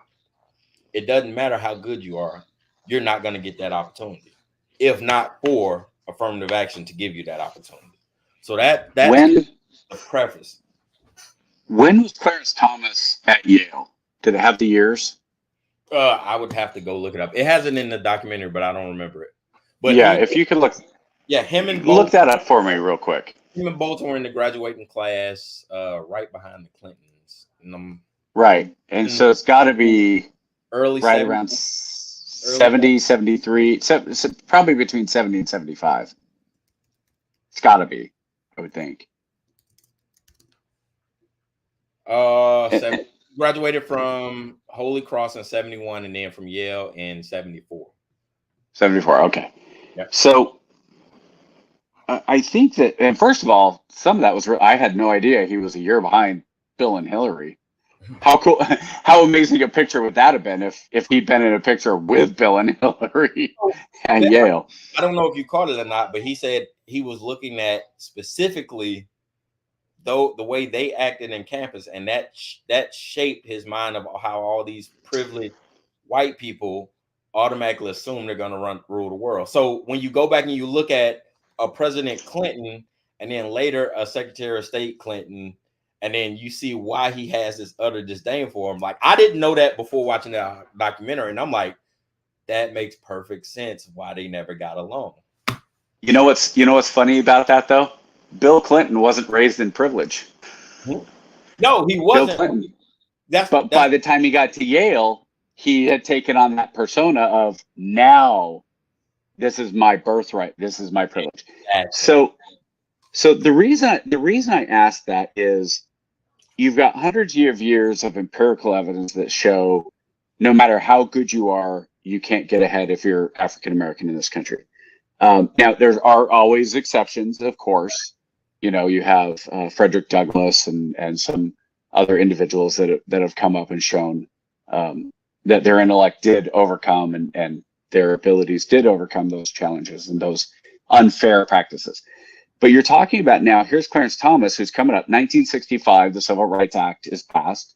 A: it doesn't matter how good you are, you're not going to get that opportunity, if not for affirmative action to give you that opportunity. So that's the preface.
B: When was Clarence Thomas at Yale? Did it have the years?
A: I would have to go look it up. It has it in the documentary, but I don't remember it. But
B: yeah, if you could look.
A: Yeah, him and
B: look that up for me real quick.
A: Him and Bolton were in the graduating class, right behind the Clintons.
B: Right, and so it's got to be
A: early
B: right 70s, around 70, 73, probably between 70 and 75. It's got to be, I would think.
A: Graduated from Holy Cross in 71, and then from Yale in 74.
B: 74, okay.
A: Yep.
B: So I think that, and first of all, some of that was I had no idea he was a year behind Bill and Hillary. How cool, how amazing a picture would that have been if he'd been in a picture with Bill and Hillary at Yale?
A: I don't know if you caught it or not, but he said he was looking at specifically though the way they acted in campus, and that shaped his mind of how all these privileged white people automatically assume they're going to rule the world. So when you go back and you look at a President Clinton and then later a Secretary of State Clinton, and then you see why he has this utter disdain for him. Like, I didn't know that before watching the documentary, and I'm like, that makes perfect sense why they never got along.
B: You know what's funny about that though? Bill Clinton wasn't raised in privilege.
A: No, he wasn't.
B: Bill Clinton. But by the time he got to Yale, he had taken on that persona of, now this is my birthright, this is my privilege. So the reason I asked that is, you've got hundreds of years of empirical evidence that show no matter how good you are, you can't get ahead if you're African American in this country. Now, there are always exceptions, of course. You know, you have Frederick Douglass and some other individuals that have come up and shown that their intellect did overcome and their abilities did overcome those challenges and those unfair practices. But you're talking about now, here's Clarence Thomas, who's coming up. 1965, the Civil Rights Act is passed.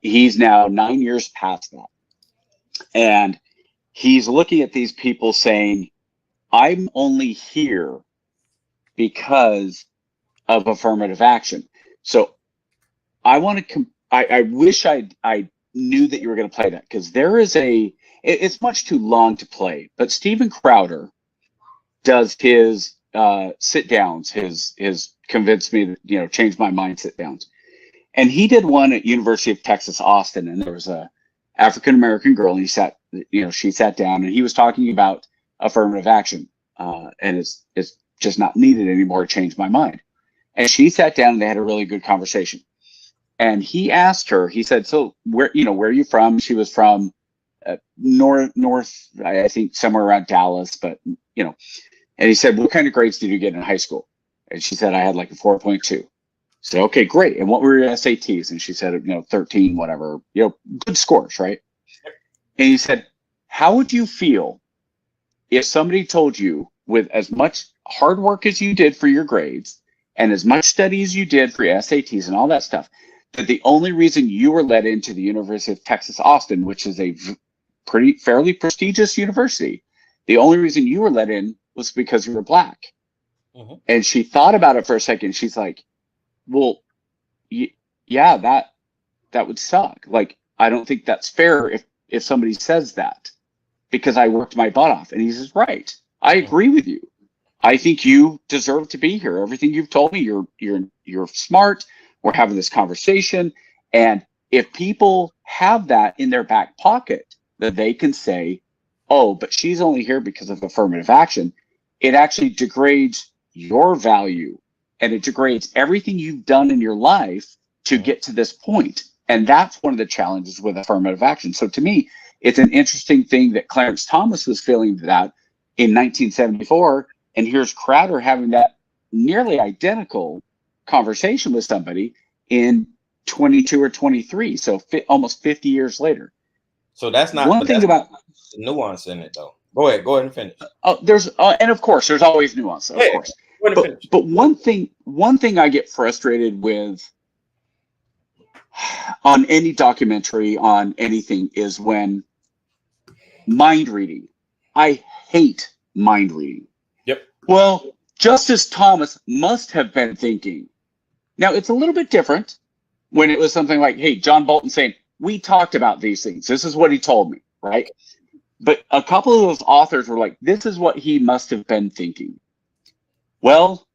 B: He's now 9 years past that. And he's looking at these people saying, I'm only here because of affirmative action. So I want to, I wish I knew that you were going to play that, because there is it's much too long to play, but Steven Crowder does his sit downs, his convince me, change my mind sit downs. And he did one at University of Texas, Austin, and there was a African-American girl, and she sat down, and he was talking about affirmative action, and it's just not needed anymore to change my mind. And she sat down, and they had a really good conversation. And he asked her, he said, so where are you from? She was from north, I think somewhere around Dallas, but, and he said, what kind of grades did you get in high school? And she said, I had like a 4.2. I said, okay, great. And what were your SATs? And she said, 13, whatever, good scores, right? And he said, how would you feel if somebody told you, with as much hard work as you did for your grades and as much study as you did for your SATs and all that stuff, that the only reason you were let into the University of Texas, Austin, which is a fairly prestigious university, the only reason you were let in was because you were black? And she thought about it for a second. She's like, well, yeah, that would suck. Like, I don't think that's fair if somebody says that, because I worked my butt off. And he says, right, I agree with you. I think you deserve to be here. Everything you've told me, you're smart. We're having this conversation. And if people have that in their back pocket, that they can say, oh, but she's only here because of affirmative action, it actually degrades your value, and it degrades everything you've done in your life to get to this point. And that's one of the challenges with affirmative action. So to me, it's an interesting thing that Clarence Thomas was feeling that in 1974, and here's Crowder having that nearly identical conversation with somebody in 22 or 23, so almost 50 years later.
A: So that's not
B: one thing about
A: nuance in it, though. Go ahead and finish.
B: There's and of course there's always nuance, of course. But one thing I get frustrated with on any documentary, on anything, is when mind reading. I hate mind reading.
A: Yep.
B: Well, Justice Thomas must have been thinking. Now, it's a little bit different when it was something like, hey, John Bolton saying, we talked about these things. This is what he told me, right? But a couple of those authors were like, this is what he must have been thinking. Well,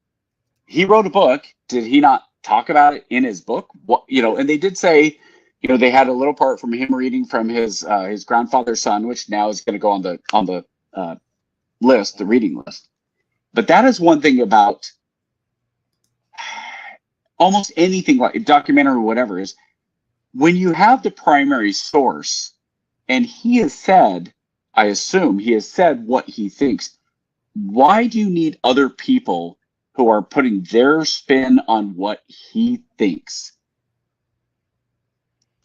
B: he wrote a book. Did he not talk about it in his book? And they did say, they had a little part from him reading from his grandfather's son, which now is going to go on the list, the reading list. But that is one thing about almost anything like a documentary or whatever, is when you have the primary source and he has said, I assume he has said what he thinks, why do you need other people who are putting their spin on what he thinks?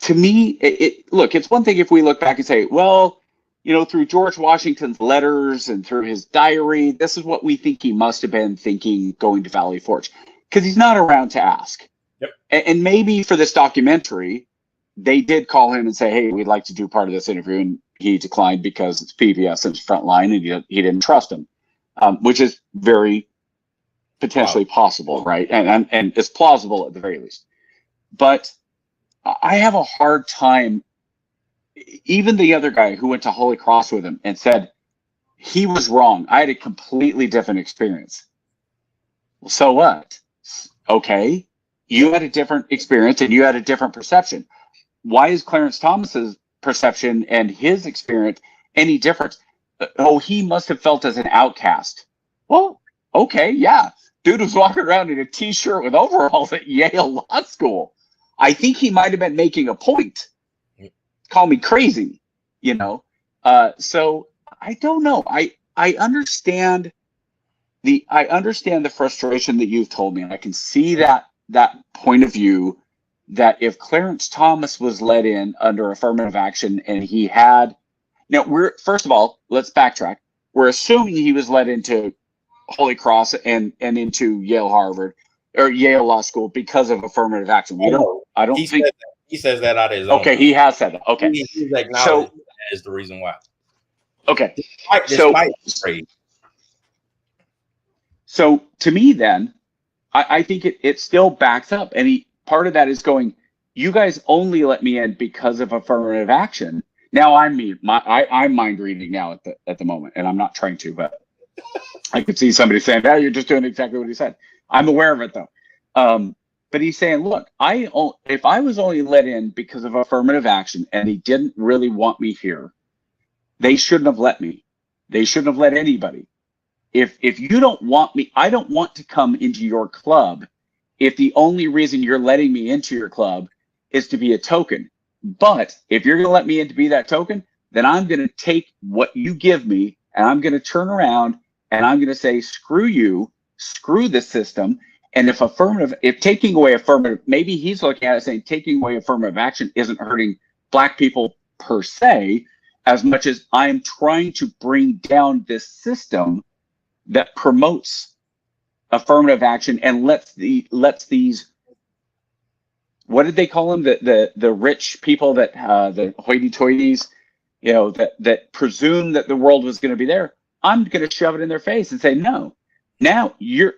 B: To me, look, it's one thing if we look back and say, well, you know, through George Washington's letters and through his diary, this is what we think he must have been thinking going to Valley Forge, because he's not around to ask.
A: Yep.
B: And maybe for this documentary, they did call him and say, hey, we'd like to do part of this interview. And he declined because it's PBS and it's Frontline, and he didn't trust him, which is very potentially possible, right? And it's plausible at the very least. But I have a hard time, even the other guy who went to Holy Cross with him and said he was wrong. I had a completely different experience. Well, so what? Okay, you had a different experience and you had a different perception. Why is Clarence Thomas's perception and his experience any different? Oh, he must have felt as an outcast. Well, okay, yeah. Dude was walking around in a t-shirt with overalls at Yale Law School. I think he might have been making a point. Call me crazy, you know? So I don't know. I understand the frustration that you've told me, and I can see that point of view, that if Clarence Thomas was let in under affirmative action and he had, now first of all, let's backtrack. We're assuming he was let into Holy Cross and into Yale Law School because of affirmative action. I don't think
A: he says that out of his own.
B: Okay, he has said that. Okay,
A: he's acknowledged that is the reason why.
B: Okay,
A: despite
B: so to me, then I think it still backs up, and part of that is going, you guys only let me in because of affirmative action. Now I'm mind reading now at the moment, and I'm not trying to, but I could see somebody saying, "Oh, you're just doing exactly what he said." I'm aware of it though. But he's saying, look, if I was only let in because of affirmative action and he didn't really want me here, they shouldn't have let me. They shouldn't have let anybody. If you don't want me, I don't want to come into your club if the only reason you're letting me into your club is to be a token. But if you're going to let me in to be that token, then I'm going to take what you give me and I'm going to turn around and I'm going to say, screw you, screw the system. And if taking away affirmative, maybe he's looking at it saying taking away affirmative action isn't hurting Black people per se, as much as I'm trying to bring down this system that promotes affirmative action and lets these, what did they call them? The rich people that the hoity-toities, you know, that presume that the world was going to be there. I'm going to shove it in their face and say, no. Now you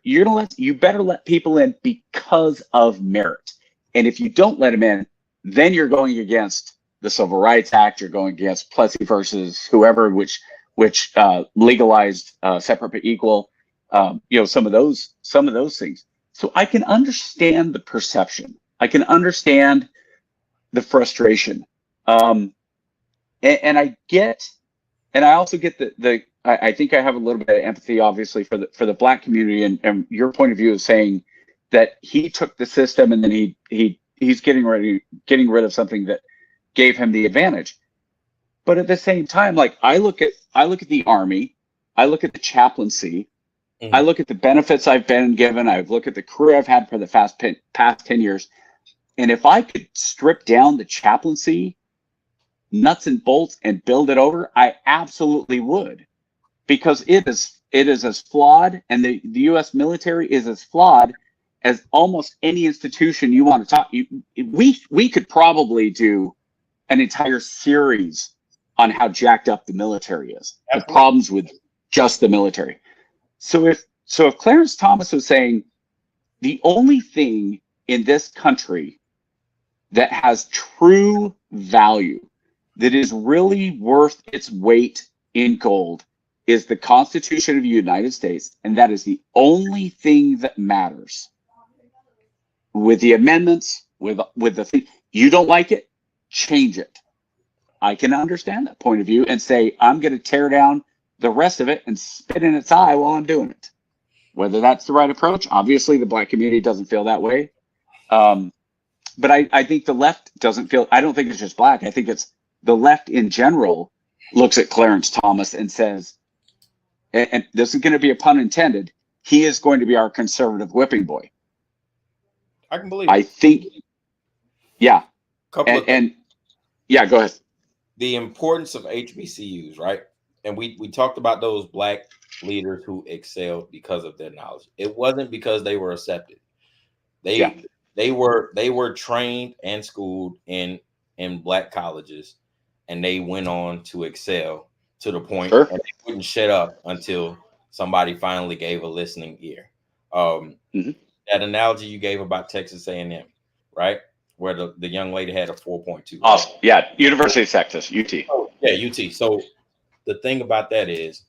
B: better let people in because of merit. And if you don't let them in, then you're going against the Civil Rights Act. You're going against Plessy versus whoever, which legalized separate but equal. You know, some of those things. So I can understand the perception. I can understand the frustration. And I also get I think I have a little bit of empathy, obviously, for the Black community, and your point of view is saying that he took the system and then he's getting rid of something that gave him the advantage. But at the same time, like I look at the Army, I look at the chaplaincy, I look at the benefits I've been given, I look at the career I've had for the past 10 years, and if I could strip down the chaplaincy nuts and bolts and build it over, I absolutely would. Because it is as flawed, and the U.S. military is as flawed as almost any institution you want to talk. We could probably do an entire series on how jacked up the military is, the problems with just the military. So if Clarence Thomas was saying the only thing in this country that has true value, that is really worth its weight in gold, is the Constitution of the United States, and that is the only thing that matters. With the amendments, with the thing, you don't like it, change it. I can understand that point of view and say, I'm going to tear down the rest of it and spit in its eye while I'm doing it. Whether that's the right approach, obviously the Black community doesn't feel that way. But I think the left doesn't feel, I don't think it's just Black. I think it's the left in general looks at Clarence Thomas and says, and this is going to be a pun intended, he is going to be our conservative whipping boy.
A: I can believe
B: I
A: it.
B: think, yeah.
A: Couple
B: And yeah, go ahead.
A: The importance of HBCUs, right? And we talked about those black leaders who excelled because of their knowledge. It wasn't because they were accepted. They were trained and schooled in black colleges, and they went on to excel to the point and they wouldn't shut up until somebody finally gave a listening ear. That analogy you gave about Texas A&M, right? Where the young lady had a 4.2.
B: Awesome. Yeah, University of Texas, UT.
A: Yeah, UT. So the thing about that is,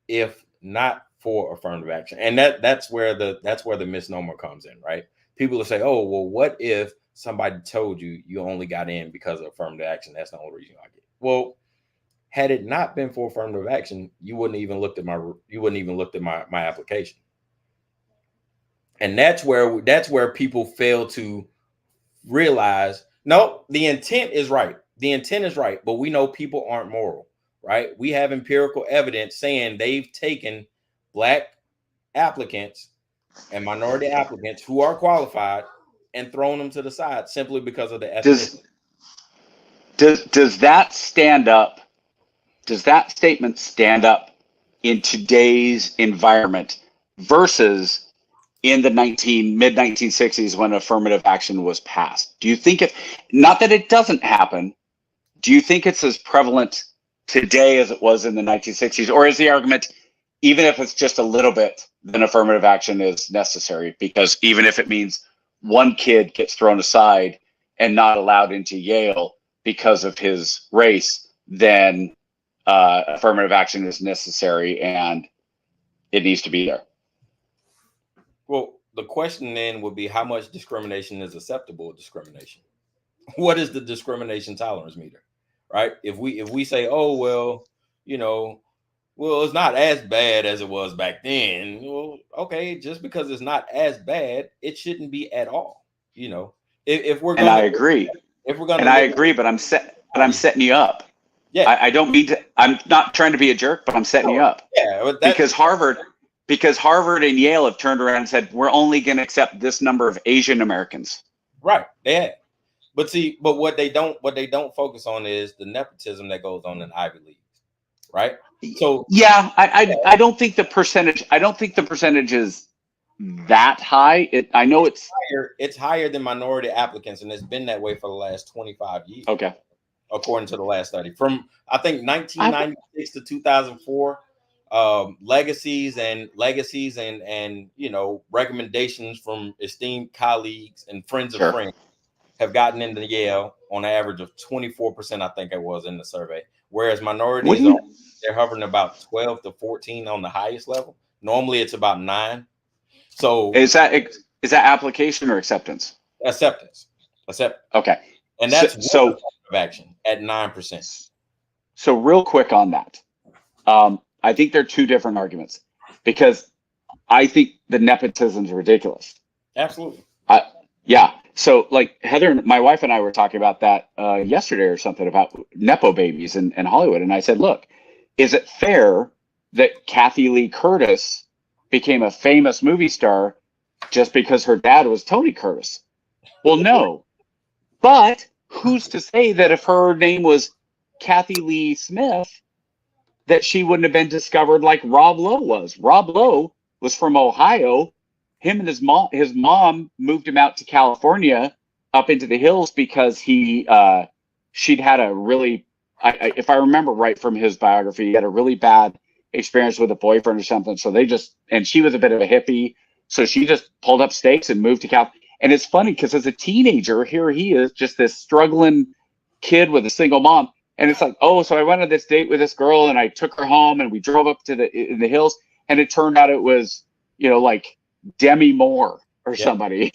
A: if not for affirmative action, and that's where the misnomer comes in, right? People will say, "Oh, well, what if somebody told you you only got in because of affirmative action? That's the only reason I get." Well, had it not been for affirmative action, you wouldn't even looked at my application. And that's where people fail to realize, no, the intent is right. The intent is right, but we know people aren't moral, right? We have empirical evidence saying they've taken black applicants and minority applicants who are qualified and thrown them to the side simply because of the ethnicity.
B: Does that stand up? Does that statement stand up in today's environment versus in the mid 1960s when affirmative action was passed? Do you think not that it doesn't happen, do you think it's as prevalent today as it was in the 1960s? Or is the argument, even if it's just a little bit, then affirmative action is necessary? Because even if it means one kid gets thrown aside and not allowed into Yale because of his race, then affirmative action is necessary and it needs to be there.
A: Well, the question then would be, how much discrimination is acceptable discrimination? What is the discrimination tolerance meter, right? If we say, oh, well, it's not as bad as it was back then. Well, okay, just because it's not as bad, it shouldn't be at all. If we're going,
B: and I agree.
A: If we're going,
B: and I agree, but I'm setting you up.
A: Yeah,
B: I don't mean to. I'm not trying to be a jerk, but I'm setting you up.
A: Yeah,
B: because Harvard and Yale have turned around and said, we're only going to accept this number of Asian Americans.
A: Right. Yeah. But what they don't focus on is the nepotism that goes on in Ivy Leagues. Right. So
B: yeah, I don't think the percentage. I don't think the percentage is that high. I know it's
A: higher. It's higher than minority applicants, and it's been that way for the last 25 years.
B: Okay.
A: According to the last study, from I think 1996 to 2004. Legacies and recommendations from esteemed colleagues and friends of friends have gotten into Yale on an average of 24%, I think it was in the survey, whereas minorities they're hovering about 12 to 14 on the highest level. Normally it's about 9. So
B: is that application or acceptance?
A: Acceptance.
B: Okay.
A: And that's so of action at 9%.
B: So real quick on that. I think they're two different arguments, because I think the nepotism is ridiculous.
A: Absolutely.
B: Yeah. So like Heather, my wife and I were talking about that yesterday or something about Nepo babies in Hollywood. And I said, look, is it fair that Kathy Lee Curtis became a famous movie star just because her dad was Tony Curtis? Well, no. But who's to say that if her name was Kathy Lee Smith, that she wouldn't have been discovered like Rob Lowe was? Rob Lowe was from Ohio. Him and his mom moved him out to California up into the hills because she'd had a really, if I remember right from his biography, he had a really bad experience with a boyfriend or something. So and she was a bit of a hippie. So she just pulled up stakes and moved to California. And it's funny because as a teenager, here he is, just this struggling kid with a single mom. And it's like, oh, so I went on this date with this girl and I took her home and we drove up to in the hills, and it turned out it was, like Demi Moore or somebody,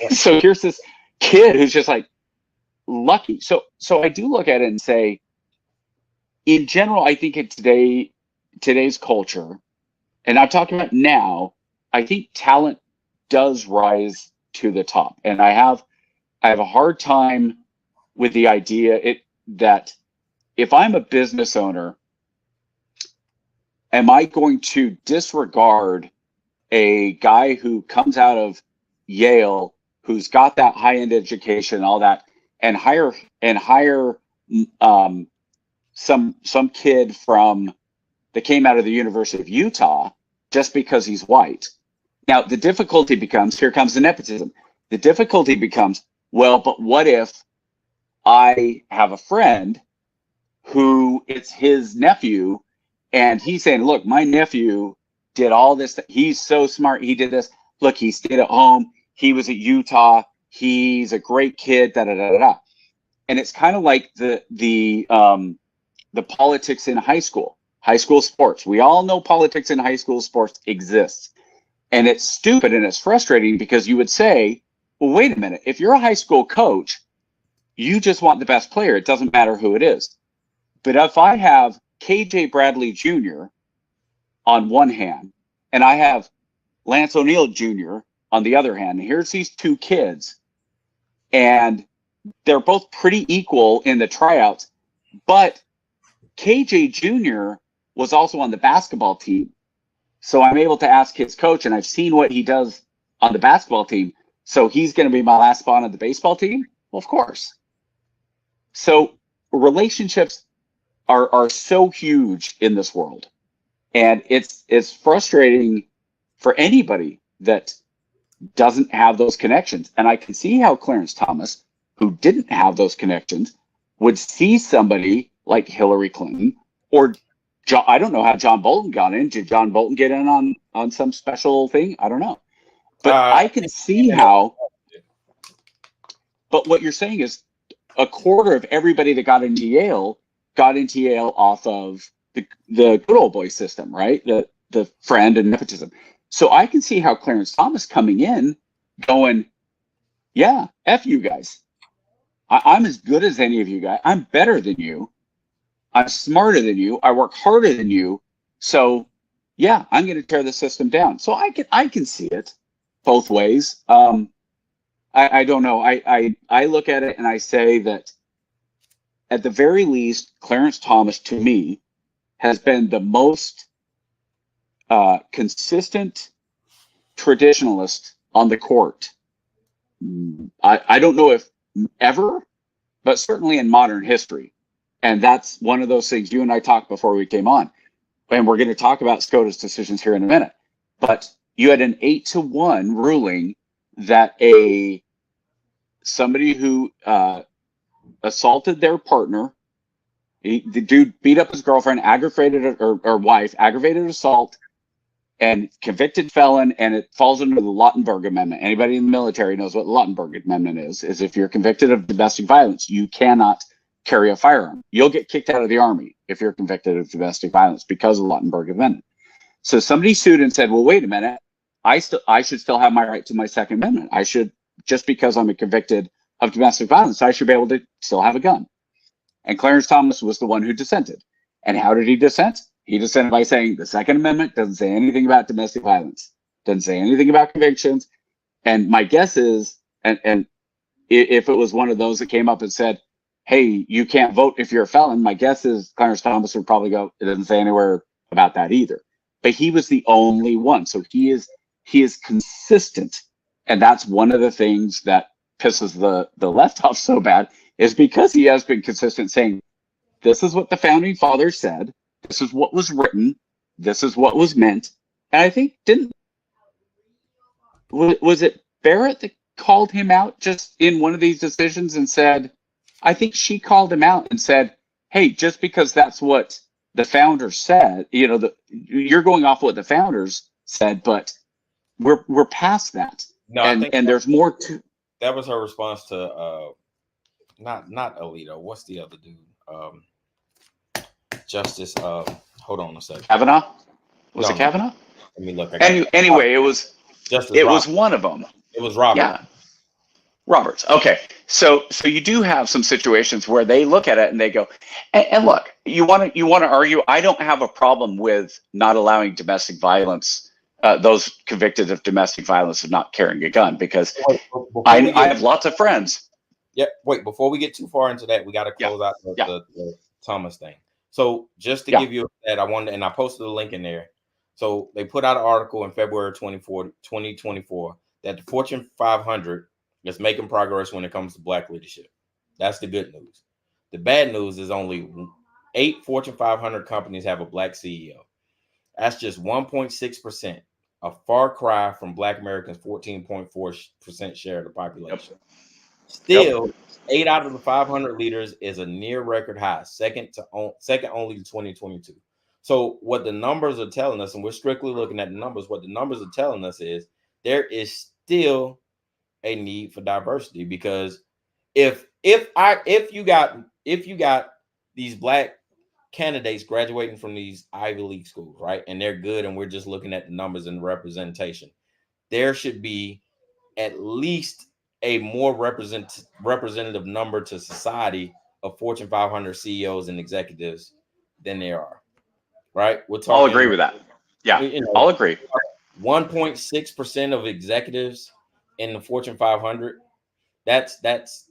B: so here's this kid who's just like lucky. So I do look at it and say, in general, I think in today's culture, and I'm talking about now, I think talent does rise to the top. And I have a hard time with the idea that if I'm a business owner, am I going to disregard a guy who comes out of Yale, who's got that high-end education and all that, and hire some kid that came out of the University of Utah just because he's white? Now, the difficulty becomes, here comes the nepotism. The difficulty becomes, well, but what if I have a friend who it's his nephew, and he's saying, look, my nephew did all this. He's so smart. He did this. Look, he stayed at home. He was at Utah. He's a great kid, da da da da. And it's kind of like the politics in high school sports. We all know politics in high school sports exists. And it's stupid and it's frustrating because you would say, well, wait a minute. If you're a high school coach, you just want the best player. It doesn't matter who it is. But if I have KJ Bradley Jr. on one hand, and I have Lance O'Neal Jr. on the other hand, and here's these two kids, and they're both pretty equal in the tryouts, but KJ Jr. was also on the basketball team. So I'm able to ask his coach, and I've seen what he does on the basketball team. So he's going to be my last spot on the baseball team? Well, of course. So relationships are so huge in this world. And it's frustrating for anybody that doesn't have those connections. And I can see how Clarence Thomas, who didn't have those connections, would see somebody like Hillary Clinton or John. I don't know how John Bolton got in. Did John Bolton get in on some special thing? I don't know. But I can see how. But what you're saying is a quarter of everybody that got into Yale off of the good old boy system, right? The friend and nepotism. So I can see how Clarence Thomas coming in going, yeah, F you guys. I'm as good as any of you guys. I'm better than you. I'm smarter than you. I work harder than you. So yeah, I'm going to tear the system down. So I can see it both ways. I don't know. I look at it and I say that at the very least, Clarence Thomas to me has been the most consistent traditionalist on the court. I don't know if ever, but certainly in modern history. And that's one of those things you and I talked before we came on. And we're going to talk about SCOTUS decisions here in a minute. But you had an 8-1 ruling that somebody who assaulted their partner, the dude beat up his girlfriend, aggravated or wife, aggravated assault, and convicted felon, and it falls under the Lautenberg Amendment. Anybody in the military knows what the Lautenberg Amendment is if you're convicted of domestic violence, you cannot carry a firearm. You'll get kicked out of the Army if you're convicted of domestic violence because of the Lautenberg Amendment. So somebody sued and said, well, wait a minute, I should still have my right to my Second Amendment. I should, just because I'm convicted of domestic violence, I should be able to still have a gun. And Clarence Thomas was the one who dissented. And how did he dissent? He dissented by saying the Second Amendment doesn't say anything about domestic violence, doesn't say anything about convictions. And my guess is, and if it was one of those that came up and said, hey, you can't vote if you're a felon, my guess is Clarence Thomas would probably go, it doesn't say anywhere about that either. But he was the only one. So he is consistent. And that's one of the things that pisses the left off so bad, is because he has been consistent saying, this is what the founding fathers said. This is what was written. This is what was meant. And I think was it Barrett that called him out just in one of these decisions and said, I think she called him out and said, hey, just because that's what the founders said, you're going off what the founders said, but we're past that.
A: No,
B: and there's more to.
A: That was her response to not Alito. What's the other dude? Justice. Hold on a second.
B: Kavanaugh. Was it Kavanaugh?
A: Let me look.
B: Anyway, it was.
A: Justice.
B: It was one of them.
A: It was Robert.
B: Yeah. Roberts. Okay. So you do have some situations where they look at it and they go, and look, you want to argue. I don't have a problem with not allowing domestic violence, those convicted of domestic violence of not carrying a gun, because I have lots of friends.
A: Yeah. Wait, before we get too far into that, we got to close out the Thomas thing. So just to
B: Yeah.
A: give you that, I wanted, and I posted a link in there. So they put out an article in February 2024 that the Fortune 500 is making progress when it comes to Black leadership. That's the good news. The bad news is only 8 Fortune 500 companies have a Black CEO. That's just 1.6%, a far cry from Black Americans' 14.4% share of the population. Still, 8 out of the 500 leaders is a near record high, second only to 2022. So what the numbers are telling us, and we're strictly looking at the numbers, what the numbers are telling us is there is still a need for diversity, because if you got these Black candidates graduating from these Ivy League schools, right, and they're good, and we're just looking at the numbers and the representation, there should be at least a more representative number to society of Fortune 500 CEOs and executives than there are, right? We're talking.
B: I'll agree with that. Yeah, I'll agree.
A: 1.6% of executives in the Fortune 500. That's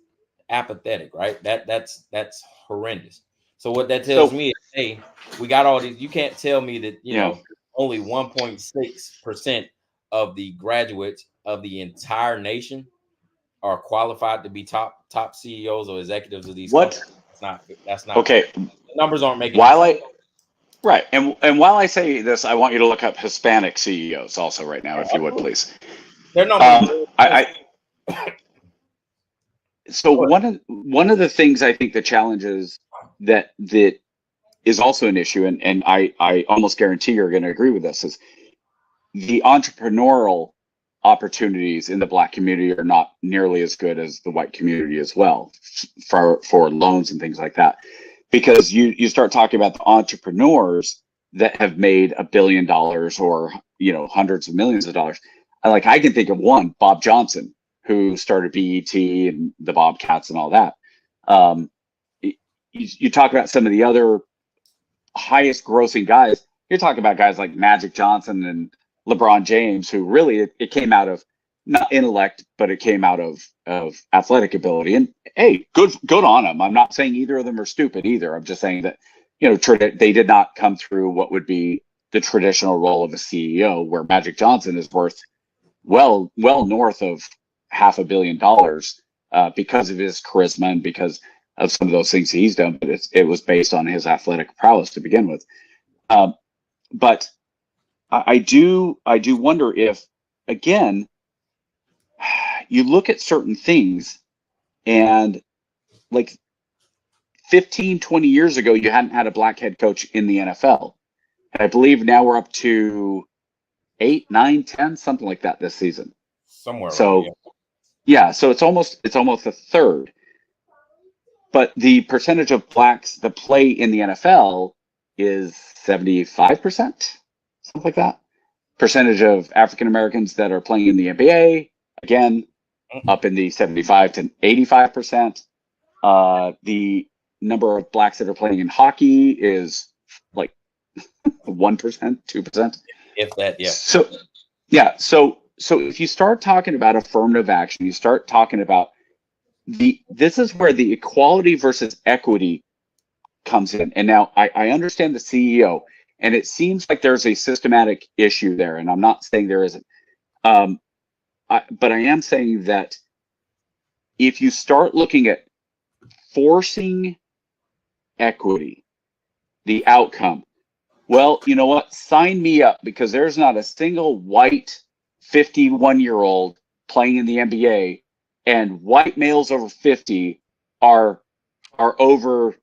A: apathetic, right? That's horrendous. So what that tells me is, hey, we got all these. You can't tell me that know only 1.6% of the graduates of the entire nation are qualified to be top CEOs or executives of these companies. That's not
B: okay.
A: The numbers aren't making
B: right. And while I say this, I want you to look up Hispanic CEOs also right now, if you would, please.
A: Their numbers.
B: So one of the things I think the challenges that is also an issue, and I almost guarantee you're going to agree with this, is the entrepreneurial opportunities in the Black community are not nearly as good as the white community as well for loans and things like that. Because you start talking about the entrepreneurs that have made $1 billion or hundreds of millions of dollars. I can think of one, Bob Johnson, who started BET and the Bobcats and all that. You talk about some of the other highest grossing guys. You're talking about guys like Magic Johnson and LeBron James, who really it came out of not intellect, but it came out of athletic ability. And hey, good on them. I'm not saying either of them are stupid either. I'm just saying that they did not come through what would be the traditional role of a CEO, where Magic Johnson is worth well north of $500 million because of his charisma and because of some of those things he's done. But it was based on his athletic prowess to begin with. But I do wonder if, again, you look at certain things and 15, 20 years ago, you hadn't had a Black head coach in the NFL. And I believe now we're up to 8, 9, 10, something like that this season.
A: Somewhere.
B: So, yeah, so it's almost a third. But the percentage of Blacks that play in the NFL is 75%, something like that. Percentage of African Americans that are playing in the NBA, again, up in the 75 to 85%. The number of Blacks that are playing in hockey is 1%, 2%.
A: If that, yeah.
B: So, yeah. So if you start talking about affirmative action, you start talking about this is where the equality versus equity comes in. And now I understand the CEO, and it seems like there's a systematic issue there. And I'm not saying there isn't. But I am saying that if you start looking at forcing equity, the outcome, well, you know what? Sign me up, because there's not a single white 51-year-old playing in the NBA, and white males over 50 are over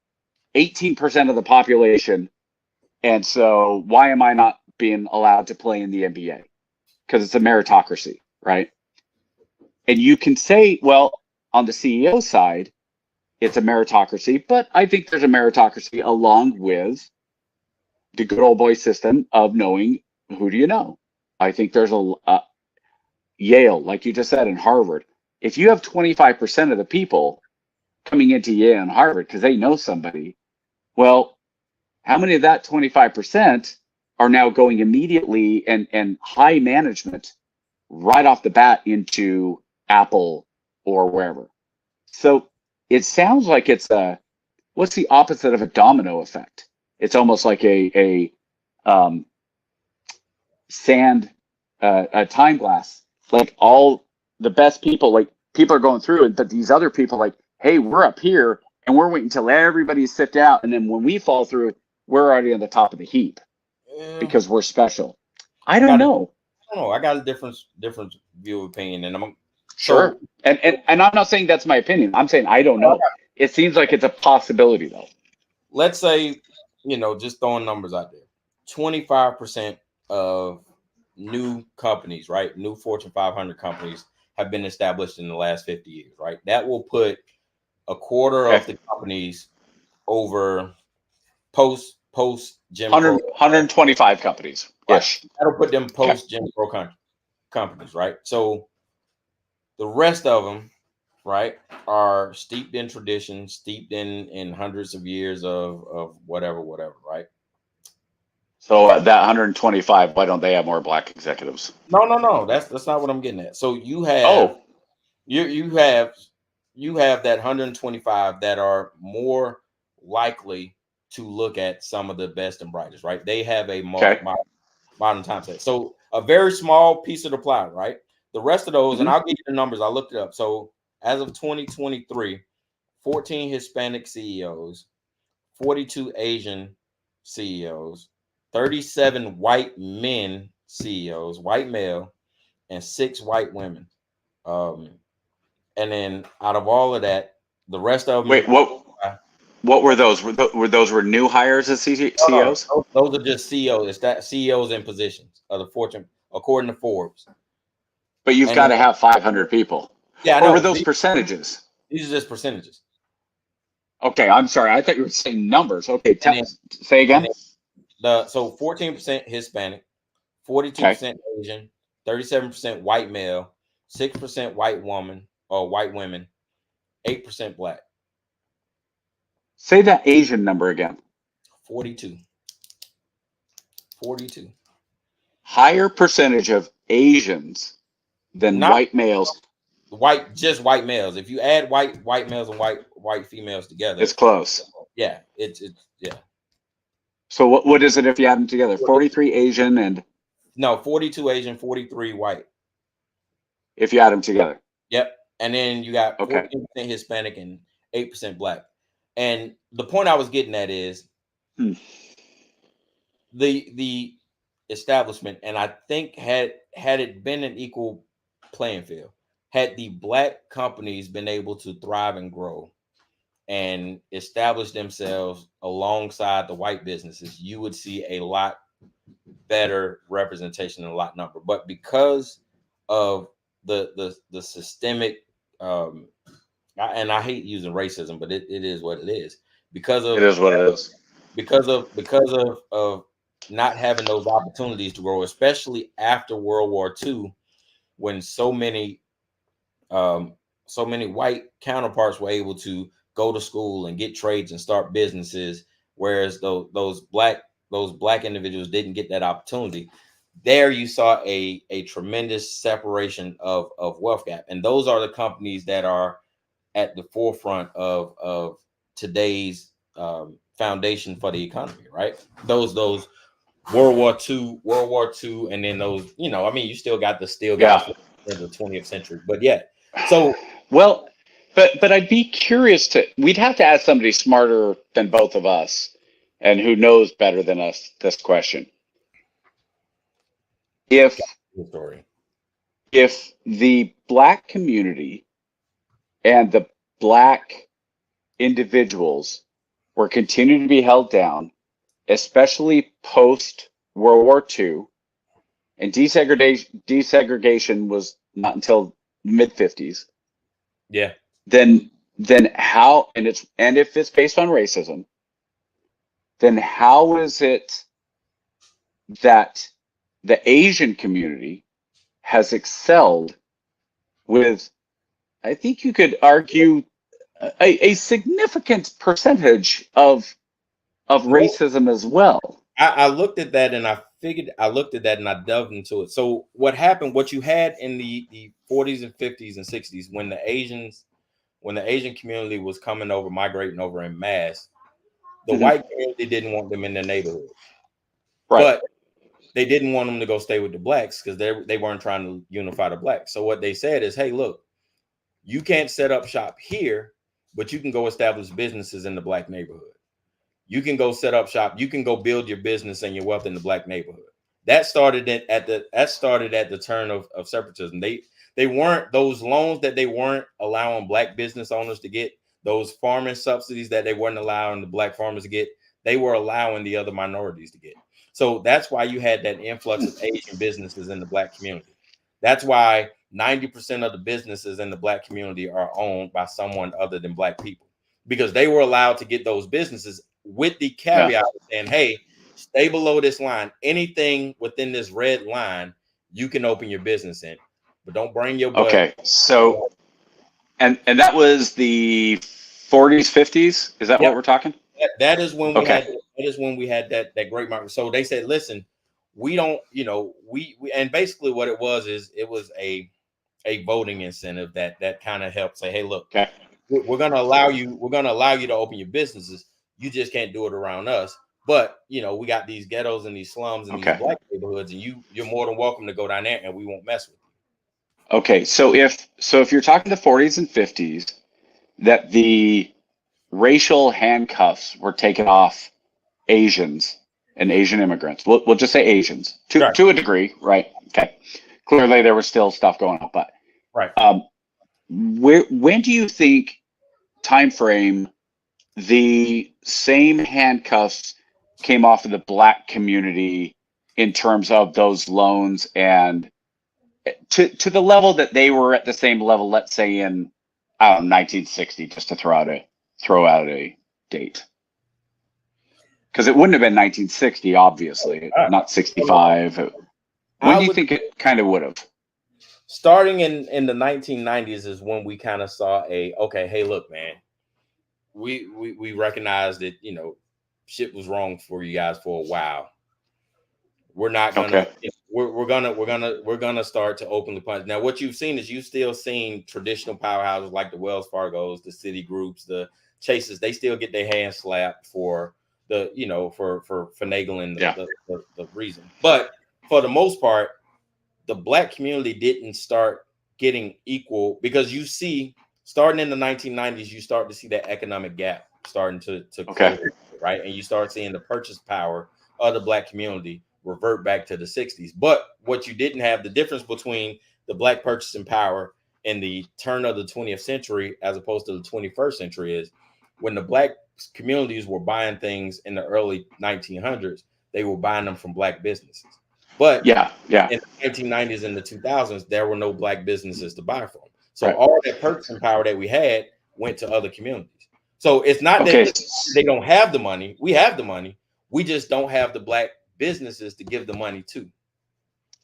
B: 18% of the population. And so why am I not being allowed to play in the NBA? Because it's a meritocracy, right? And you can say, well, on the CEO side, it's a meritocracy, but I think there's a meritocracy along with the good old boy system of knowing who do you know. I think there's a Yale, like you just said, and Harvard. If you have 25% of the people coming into Yale and Harvard because they know somebody, well, how many of that 25% are now going immediately and high management right off the bat into Apple or wherever? So it sounds like it's what's the opposite of a domino effect? It's almost like a a time glass. Like all the best people, like people are going through it, but these other people, like, hey, we're up here and we're waiting until everybody's sipped out, and then when we fall through, we're already on the top of the heap because we're special. I don't know.
A: I got a different view of opinion, and I'm
B: sure. And I'm not saying that's my opinion. I'm saying I don't know. It seems like it's a possibility, though.
A: Let's say, just throwing numbers out there, 25% of new companies, right? New Fortune 500 companies have been established in the last 50 years, right? That will put a quarter of the companies over post Jim Crow.
B: 125 companies. Yes.
A: That'll put them post Jim Crow companies, right? So the rest of them, right, are steeped in tradition, steeped in hundreds of years of whatever, right?
B: So that 125, why don't they have more black executives?
A: No. That's not what I'm getting at. So you have you have that 125 that are more likely to look at some of the best and brightest, right? They have a modern time set. So a very small piece of the pie, right? The rest of those, and I'll give you the numbers. I looked it up. So as of 2023, 14 Hispanic CEOs, 42 Asian CEOs, 37 white men CEOs, white male, and 6 white women. And then out of all of that, the rest of them.
B: Wait, what were those? Were those new hires as CEOs?
A: No, those are just CEOs. It's that CEOs in positions of the Fortune, according to Forbes.
B: But you've got to have 500 people.
A: Yeah,
B: or were those percentages?
A: These are just percentages.
B: Okay, I'm sorry. I thought you were saying numbers. Okay, say again.
A: So 14% Hispanic, 42% Asian, 37% white male, 6% white woman or white women, 8% black.
B: Say that Asian number again.
A: 42.
B: Higher percentage of Asians than white males.
A: Just white males. If you add white males and white females together,
B: it's close.
A: Yeah, it's.
B: So what is it if you add them together? 43 Asian and
A: 42 Asian, 43 white.
B: If you add them together.
A: Yep, and then you got 14% Hispanic and 8% black. And the point I was getting at is the establishment, and I think had it been an equal playing field, had the black companies been able to thrive and grow and establish themselves alongside the white businesses, you would see a lot better representation and a lot number. But because of the systemic, and I hate using racism, but it is what it is. Because of
B: it is what it is.
A: Because of not having those opportunities to grow, especially after World War II, when so many white counterparts were able to go to school and get trades and start businesses, whereas those black individuals didn't get that opportunity. There you saw a tremendous separation of wealth gap, and those are the companies that are at the forefront of today's foundation for the economy, right? Those World War II, and then those, you still got the steel guys in the 20th century, but yeah. So
B: but I'd be curious we'd have to ask somebody smarter than both of us and who knows better than us this question. If the black community and the black individuals were continuing to be held down, especially post World War II, and desegregation was not until mid 50s.
A: Yeah.
B: Then how, and if it's based on racism, then how is it that the Asian community has excelled with, I think you could argue, a significant percentage of racism as well?
A: I looked at that and I delved into it. So what you had in the 40s and 50s and 60s when the Asian community was migrating over in mass, The white community didn't want them in their neighborhood,
B: Right.
A: but they didn't want them to go stay with the blacks because they weren't trying to unify the blacks. So what they said is, hey, look, you can't set up shop here, but you can go establish businesses in the black neighborhood. You can go set up shop. You can go build your business and your wealth in the black neighborhood. That started at the turn of separatism. They weren't those loans that they weren't allowing black business owners to get, those farming subsidies that they weren't allowing the black farmers to get. They were allowing the other minorities to get. So that's why you had that influx of Asian businesses in the black community. That's why 90% of the businesses in the black community are owned by someone other than black people, because they were allowed to get those businesses with the caveat of saying, hey, stay below this line. Anything within this red line, you can open your business in, but don't bring your butt.
B: Okay, so and that was the 40s, 50s. Is that what we're talking?
A: That is when we had that great market. So they said, listen, we don't, we and basically what it was is it was a voting incentive that kind of helped say, hey, look, we're going to allow you to open your businesses. You just can't do it around us. But we got these ghettos and these slums and these black neighborhoods, and you're more than welcome to go down there, and we won't mess with you.
B: Okay, so if you're talking the 40s and 50s, that the racial handcuffs were taken off Asians and Asian immigrants. We'll just say Asians to a degree, right? Okay. Clearly, there was still stuff going on, but when do you think time frame the same handcuffs came off of the black community in terms of those loans and to the level that they were at the same level, let's say in 1960, just to throw out a date, because it wouldn't have been 1960, obviously, not 65. When do you think it kind of would have?
A: Starting in the 1990s is when we kind of saw hey, look, man, we recognized that shit was wrong for you guys for a while. We're not gonna we're gonna start to open the punch. Now, what you've seen is you've still seen traditional powerhouses like the Wells Fargos, the Citigroups, the Chases. They still get their hands slapped for the for finagling the reason. But for the most part, the black community didn't start getting equal, because you see, starting in the 1990s, you start to see that economic gap starting to close, right? And you start seeing the purchase power of the black community revert back to the 60s. But what you didn't have, the difference between the black purchasing power in the turn of the 20th century as opposed to the 21st century, is when the black communities were buying things in the early 1900s, they were buying them from black businesses. But in the 1990s and the 2000s, there were no black businesses to buy from. So all that purchasing power that we had went to other communities. So it's not that they don't have the money. We have the money. We just don't have the black businesses to give the money to.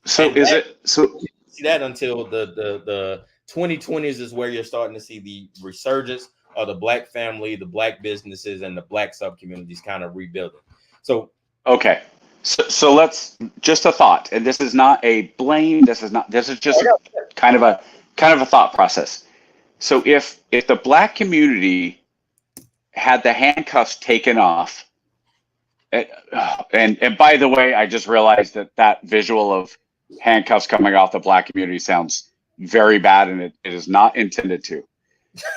B: So
A: see that until the 2020s is where you're starting to see the resurgence of the black family, the black businesses, and the black sub communities kind of rebuilding. So
B: So let's just a thought, and this is not a blame. This is just kind of a thought process. So if the black community had the handcuffs taken off, and by the way, I just realized that visual of handcuffs coming off the black community sounds very bad, and it is not intended to.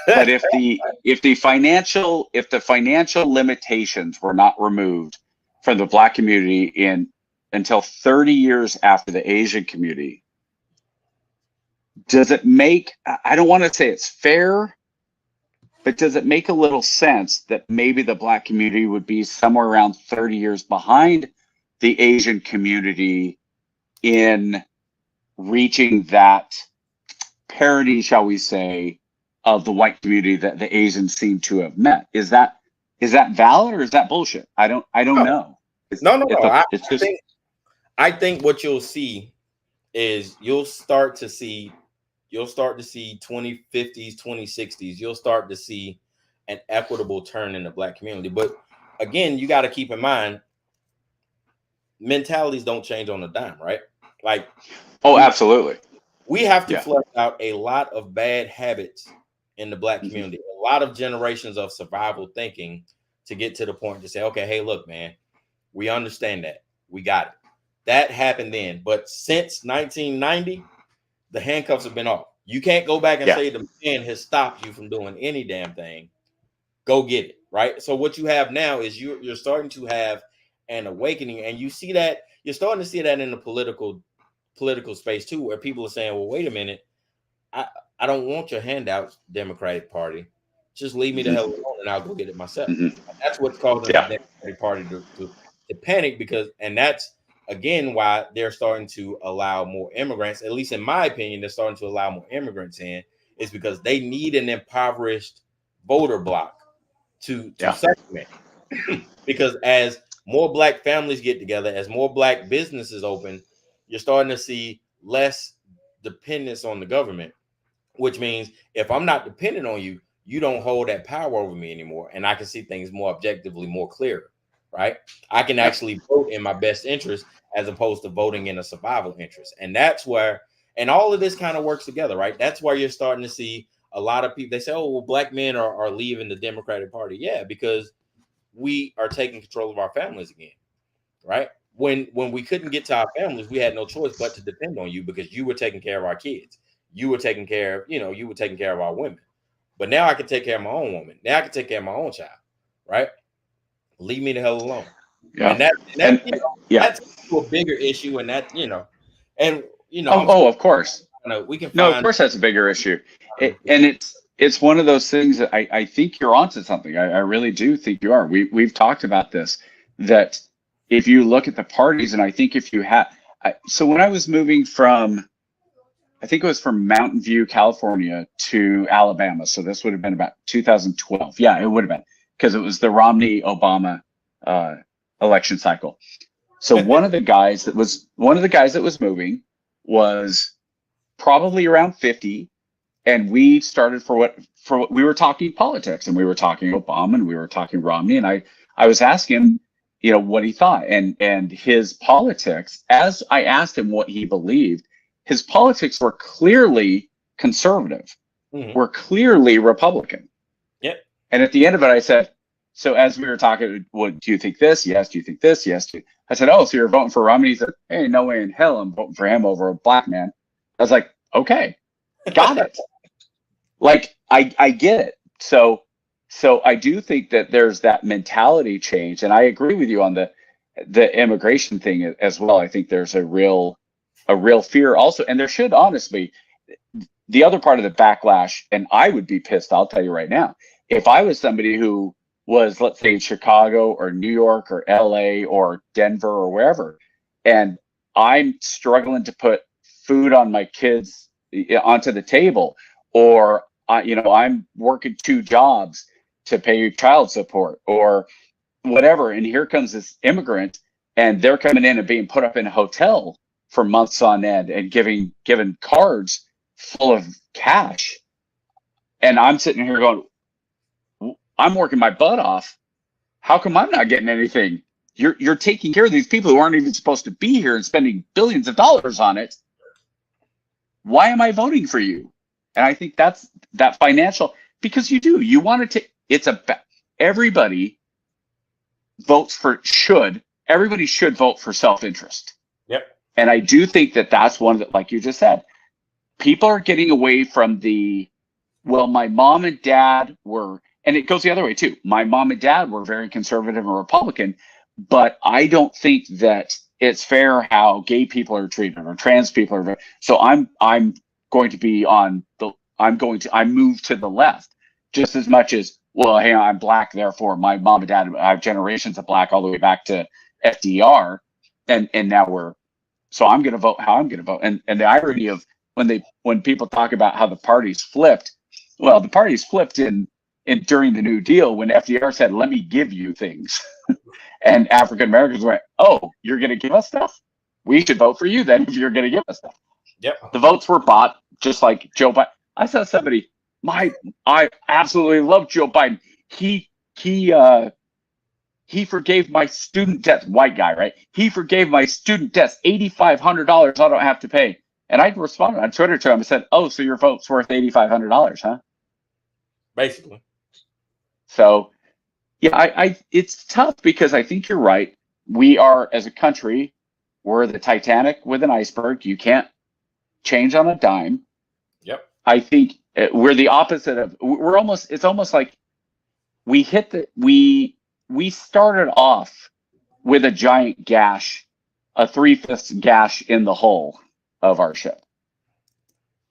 B: But if the financial limitations were not removed from the black community until 30 years after the Asian community, does it make, I don't want to say it's fair, but does it make a little sense that maybe the black community would be somewhere around 30 years behind the Asian community in reaching that parity, shall we say, of the white community that the Asians seem to have met? Is that valid, or is that bullshit? I don't know.
A: I think what you'll see is you'll start to see 2050s, 2060s. You'll start to see an equitable turn in the black community. But again, you got to keep in mind, mentalities don't change on a dime, right? Like,
B: absolutely.
A: We have to flush out a lot of bad habits in the black community, a lot of generations of survival thinking, to get to the point to say, okay, hey, look, man, we understand that. We got it. That happened then. But since 1990, the handcuffs have been off. You can't go back and say the man has stopped you from doing any damn thing. Go get it, right? So what you have now is you're starting to have an awakening, and you see that you're starting to see that in the political space too, where people are saying, well, wait a minute, I don't want your handouts, Democratic Party. Just leave me the hell alone and I'll go get it myself. That's what's causing the Democratic Party to panic, because, and that's again why they're starting to allow more immigrants, at least in my opinion, they're starting to allow more immigrants in, is because they need an impoverished voter block to supplement. Because as more black families get together, as more black businesses open, you're starting to see less dependence on the government, which means if I'm not dependent on you, you don't hold that power over me anymore. And I can see things more objectively, more clear, right? I can actually vote in my best interest as opposed to voting in a survival interest. And that's where, and all of this kind of works together, right? That's why you're starting to see a lot of people, they say, oh, well, black men are leaving the Democratic Party. Yeah, because we are taking control of our families again, right? When we couldn't get to our families, we had no choice but to depend on you, because you were taking care of our kids. You were taking care of, you were taking care of our women. But now I can take care of my own woman. Now I can take care of my own child, right? Leave me the hell alone.
B: Yeah.
A: And that's a bigger issue, and that,
B: of course.
A: We can
B: of course that's a bigger issue. And it's one of those things that I think you're onto something. I really do think you are. We've talked about this, that if you look at the parties, and I think if you have, so when I was moving from, I think it was from Mountain View, California to Alabama. So this would have been about 2012. Yeah, it would have been, because it was the Romney-Obama election cycle. So one of the guys that was moving was probably around 50. And we started we were talking politics, and we were talking Obama, and we were talking Romney. And I was asking him, what he thought, and his politics, as I asked him what he believed, his politics were clearly conservative, were clearly Republican.
A: Yep.
B: And at the end of it, I said, so as we were talking, do you think this? Yes. Do you think this? Yes. I said, oh, so you're voting for Romney? He said, hey, no way in hell I'm voting for him over a black man. I was like, okay, got it. Like, I get it. So I do think that there's that mentality change. And I agree with you on the immigration thing as well. I think there's a real fear also. And there should honestly, the other part of the backlash, and I would be pissed, I'll tell you right now, if I was somebody who was, let's say, in Chicago or New York or LA or Denver or wherever, and I'm struggling to put food on my kids onto the table, or I'm working 2 jobs to pay child support or whatever, and here comes this immigrant, and they're coming in and being put up in a hotel for months on end and given cards full of cash, and I'm sitting here going, I'm working my butt off. How come I'm not getting anything? You're taking care of these people who aren't even supposed to be here and spending billions of dollars on it. Why am I voting for you? And I think that's that financial, because you want to everybody everybody should vote for self-interest.
A: Yep.
B: And I do think that's one that, like you just said, people are getting away from my mom and dad were, and it goes the other way too. My mom and dad were very conservative and Republican, but I don't think that it's fair how gay people are treated or trans people are. So I'm going to be I move to the left just as much as, well, hey, I'm black, therefore my mom and dad, I have generations of black all the way back to FDR. And now so I'm going to vote how I'm going to vote. And the irony of when people talk about how the parties flipped, well, the parties flipped during the New Deal when FDR said, let me give you things. And African Americans went, oh, you're going to give us stuff? We should vote for you then if you're going to give us stuff.
A: Yep.
B: The votes were bought, just like Joe Biden. I saw somebody, I absolutely love Joe Biden. He forgave my student debt, white guy, right? He forgave my student debts, $8,500 I don't have to pay. And I responded on Twitter to him and said, oh, so your vote's worth $8,500, huh?
A: Basically.
B: So Yeah, it's tough because I think you're right. We are, as a country, we're the Titanic with an iceberg. You can't change on a dime.
A: Yep.
B: I think we're the opposite of, it's almost like we started off with a giant gash, a 3/5 gash in the hull of our ship.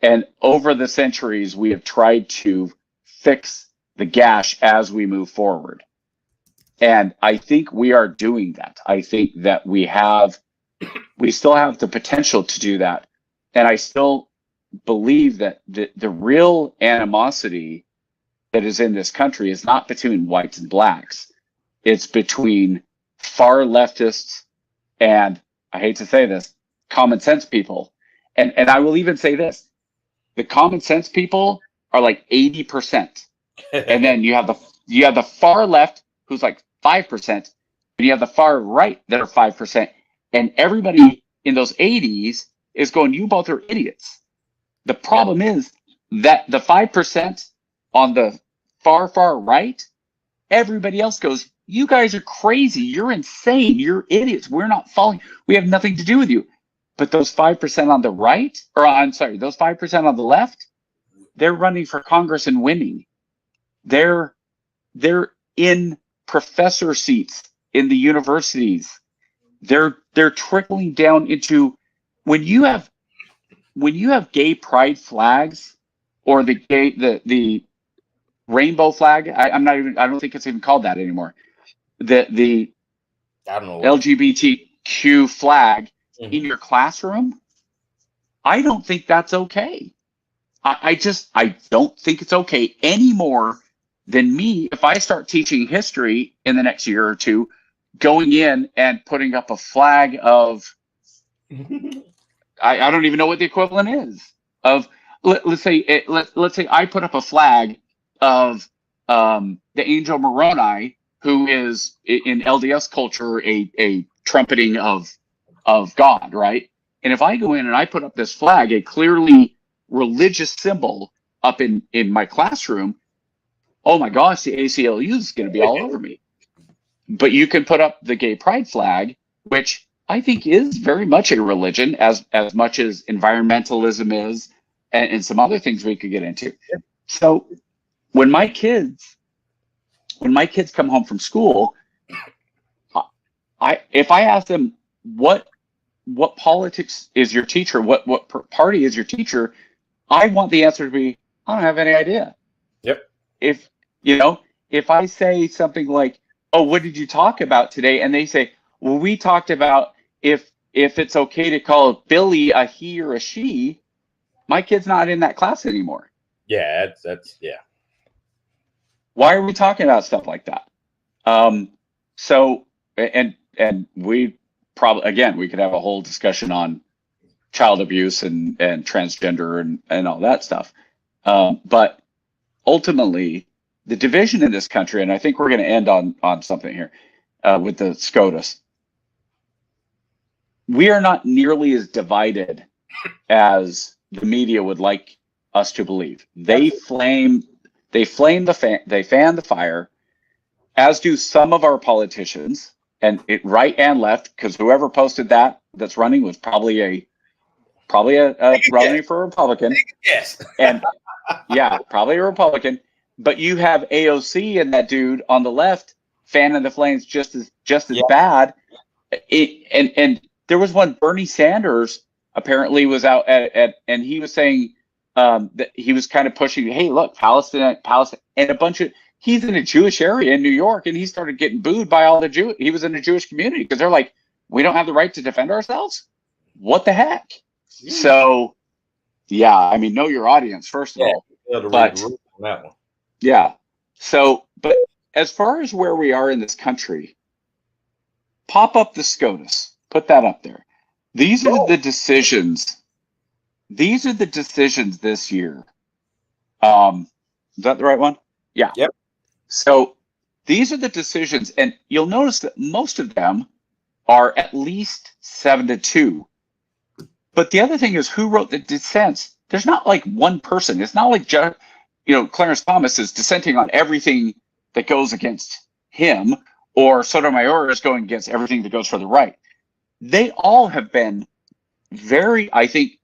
B: And over the centuries, we have tried to fix the gash as we move forward. And I think we are doing that. I think that we still have the potential to do that. And I still believe that the real animosity that is in this country is not between whites and blacks. It's between far leftists and, I hate to say this, common sense people. And I will even say this, the common sense people are like 80%. And then you have the far left who's like 5%, and you have the far right that are 5%. And everybody in those 80s is going, you both are idiots. The problem is that the 5% on the far right, everybody else goes, you guys are crazy. You're insane. You're idiots. We're not following. We have nothing to do with you. But those 5% on the right, those 5% on the left, they're running for Congress and winning. They're in professor seats in the universities. They're trickling down into when you have gay pride flags or the rainbow flag. I don't think it's even called that anymore. The
A: I don't know,
B: LGBTQ flag in your classroom. I don't think that's okay. I don't think it's okay any more than me, if I start teaching history in the next year or two, going in and putting up a flag of, I don't even know what the equivalent is of, let's say I put up a flag of the angel Moroni, who is in LDS culture a trumpeting of God, right? And if I go in and I put up this flag, a clearly religious symbol up in my classroom, oh my gosh, the ACLU is going to be all over me. But you can put up the gay pride flag, which I think is very much a religion, as much as environmentalism is, and some other things we could get into. So when my kids come home from school, if I ask them what politics is your teacher, what party is your teacher, I want the answer to be, I don't have any idea.
A: Yep.
B: If I say something like, oh, what did you talk about today? And they say, well, we talked about if it's okay to call Billy a he or a she, my kid's not in that class anymore.
A: Yeah, that's.
B: Why are we talking about stuff like that? So we probably, again, we could have a whole discussion on child abuse and transgender and all that stuff. But ultimately, the division in this country, and I think we're going to end on something here with the SCOTUS. We are not nearly as divided as the media would like us to believe. They fan the fire, as do some of our politicians, and right and left, because whoever posted that's running was probably a running for a Republican.
A: Yes.
B: And yeah, probably a Republican. But you have AOC and that dude on the left fanning the flames just as bad. And there was one, Bernie Sanders apparently was out at and he was saying that he was kind of pushing, hey, look, Palestine, and a bunch of, he's in a Jewish area in New York, and he started getting booed by all the Jews. He was in a Jewish community because they're like, we don't have the right to defend ourselves? What the heck? Yeah. So, yeah, I mean, know your audience, first of all. But,
A: on that one.
B: Yeah. So, but as far as where we are in this country, pop up the SCOTUS. Put that up there. These are the decisions. These are the decisions this year. Is that the right one? Yeah.
A: Yep.
B: So these are the decisions, and you'll notice that most of them are at least 7-2. But the other thing is, who wrote the dissents? There's not like one person. It's not like Clarence Thomas is dissenting on everything that goes against him, or Sotomayor is going against everything that goes for the right. They all have been very, I think,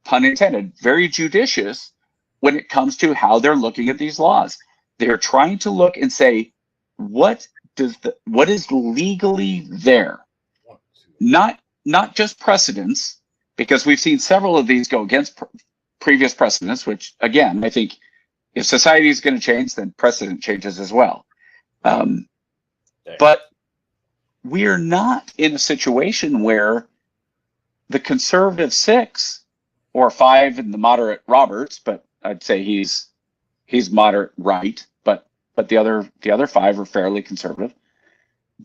B: pun intended, very judicious when it comes to how they're looking at these laws. They're trying to look and say, what is legally there? Not just precedents, because we've seen several of these go against previous precedents, which again, I think if society is going to change, then precedent changes as well. But we are not in a situation where the conservative 6 or 5 and the moderate Roberts, but I'd say he's moderate right, but the other 5 are fairly conservative.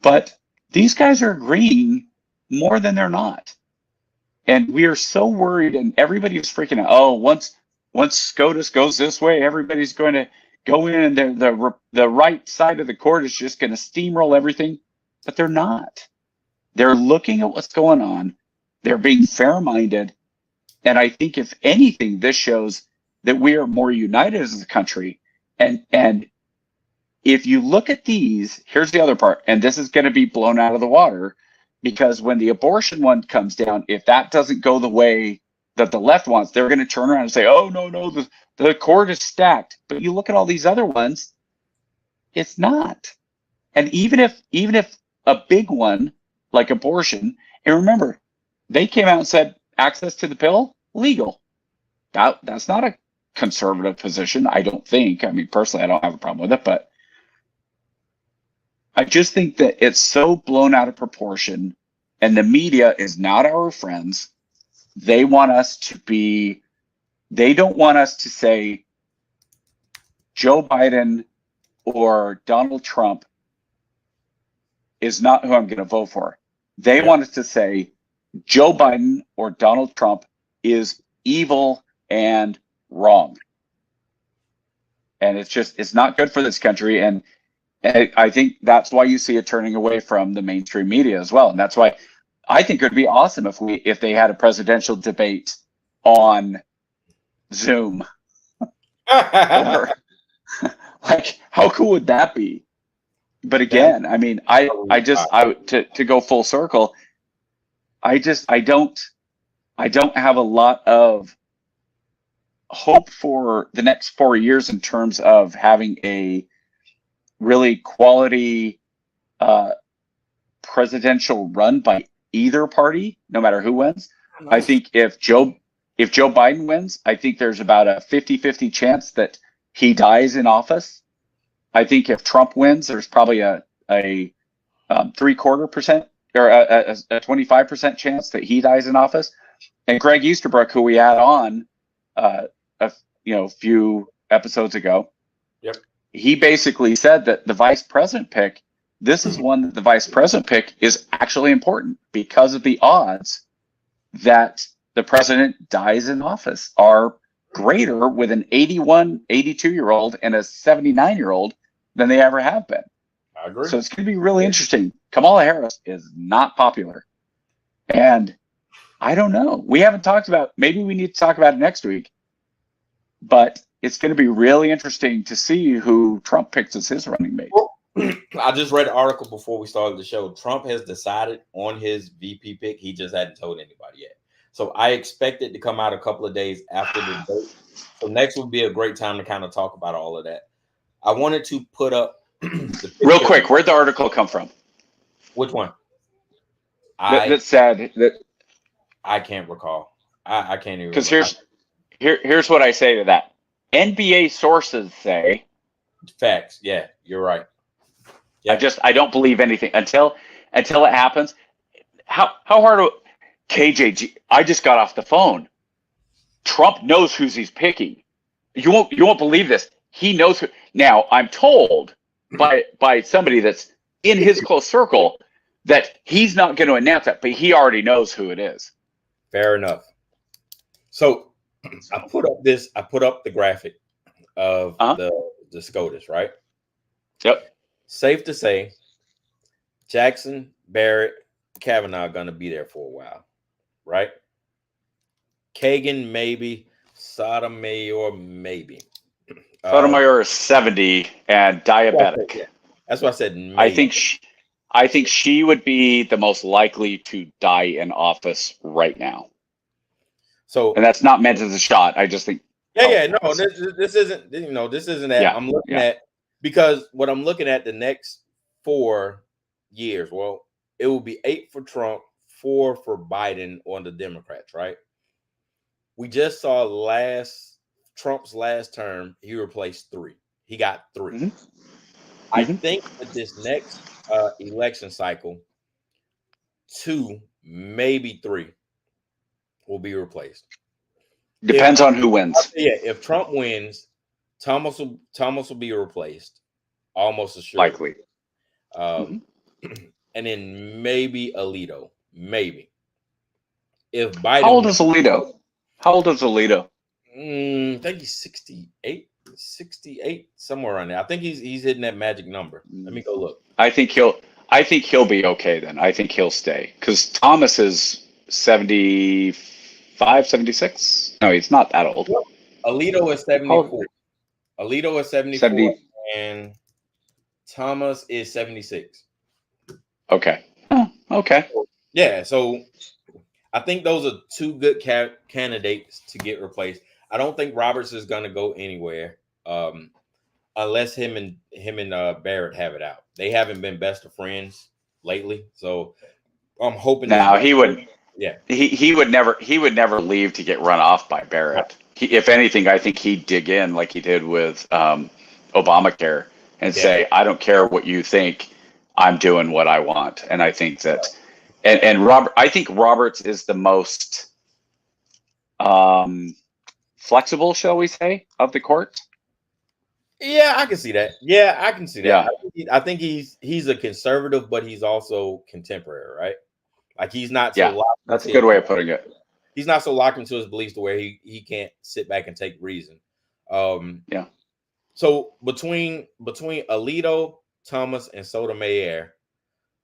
B: But these guys are agreeing more than they're not. And we are so worried, and everybody is freaking out. Oh, once SCOTUS goes this way, everybody's going to go in, and the right side of the court is just going to steamroll everything. But they're not. They're looking at what's going on. They're being fair-minded. And I think, if anything, this shows that we are more united as a country. And if you look at these, here's the other part, and this is going to be blown out of the water, because when the abortion one comes down, if that doesn't go the way that the left wants, they're going to turn around and say, oh, no, the court is stacked. But you look at all these other ones, it's not. And even if a big one like abortion, and remember, they came out and said access to the pill, legal. That's not a conservative position, I don't think. I mean, personally, I don't have a problem with it, but I just think that it's so blown out of proportion, and the media is not our friends. They want us to be, they don't want us to say Joe Biden or Donald Trump is not who I'm going to vote for. They want us to say Joe Biden or Donald Trump is evil and wrong. And it's not good for this country. And I think that's why you see it turning away from the mainstream media as well. And that's why I think it would be awesome if they had a presidential debate on Zoom. Or, like, how cool would that be? But again, I mean, to go full circle, I don't have a lot of hope for the next 4 years in terms of having a really quality presidential run by either party, no matter who wins. I think if Joe Biden wins, I think there's about a 50-50 chance that he dies in office. I think if Trump wins, there's probably a 3/4% or a 25% chance that he dies in office. And Greg Easterbrook, who we had on a few episodes ago, he basically said that the vice president pick, this is one that the vice president pick is actually important because of the odds that the president dies in office are greater with an 81, 82-year-old and a 79-year-old than they ever have been.
A: I agree.
B: So it's going to be really interesting. Kamala Harris is not popular. And I don't know. We haven't talked about, maybe we need to talk about it next week. But it's going to be really interesting to see who Trump picks as his running mate.
A: I just read an article before we started the show. Trump has decided on his VP pick. He just hadn't told anybody yet. So I expect it to come out a couple of days after the debate. So next would be a great time to kind of talk about all of that. I wanted to put up the
B: real quick. Where'd the article come from?
A: Which one?
B: That said that
A: I can't recall. I can't even.
B: Because here's what I say to that. NBA sources say
A: facts. Yeah, you're right. Yeah.
B: I don't believe anything until it happens. How hard? KJG. I just got off the phone. Trump knows who he's picking. You won't believe this. He knows who. Now I'm told by somebody that's in his close circle that he's not going to announce that, but he already knows who it is.
A: Fair enough. So I put up the graphic of the SCOTUS, right?
B: Yep.
A: Safe to say, Jackson, Barrett, Kavanaugh are going to be there for a while, right? Kagan, maybe. Sotomayor, maybe.
B: Sotomayor is 70 and diabetic.
A: That's why I said
B: maybe. I think she would be the most likely to die in office right now.
A: So,
B: and that's not meant as a shot. I just think.
A: No, this isn't. This isn't that.
B: Yeah,
A: I'm looking at, because what I'm looking at the next 4 years. Well, it will be 8 for Trump, 4 for Biden on the Democrats, right? We just saw Trump's last term, he replaced 3. He got 3.
B: Mm-hmm.
A: I think that this next election cycle, 2, maybe 3 will be replaced.
B: Depends on who wins.
A: If Trump wins, Thomas will be replaced, almost assured.
B: Likely.
A: And then maybe Alito. Maybe. If Biden.
B: How old is Alito?
A: I think he's 68, somewhere around there. I think he's hitting that magic number. Let me go look.
B: I think he'll be okay then. I think he'll stay, because Thomas is 75, 76. No, he's not that old.
A: Alito is 74. Alito is 74, and Thomas is 76.
B: Okay. Oh, okay.
A: Yeah, so I think those are 2 good candidates to get replaced. I don't think Roberts is going to go anywhere unless him and Barrett have it out. They haven't been best of friends lately, so I'm hoping.
B: Now he would.
A: Yeah,
B: he would never leave to get run off by Barrett. If anything, I think he'd dig in like he did with Obamacare and say, "I don't care what you think. I'm doing what I want." And I think that, I think Roberts is the most flexible, shall we say, of the court.
A: Yeah, I can see that. Yeah. I think he's a conservative, but he's also contemporary, right? Like he's not.
B: That's a good way of putting it.
A: He's not so locked into his beliefs to where he can't sit back and take reason. So between Alito, Thomas, and Sotomayor,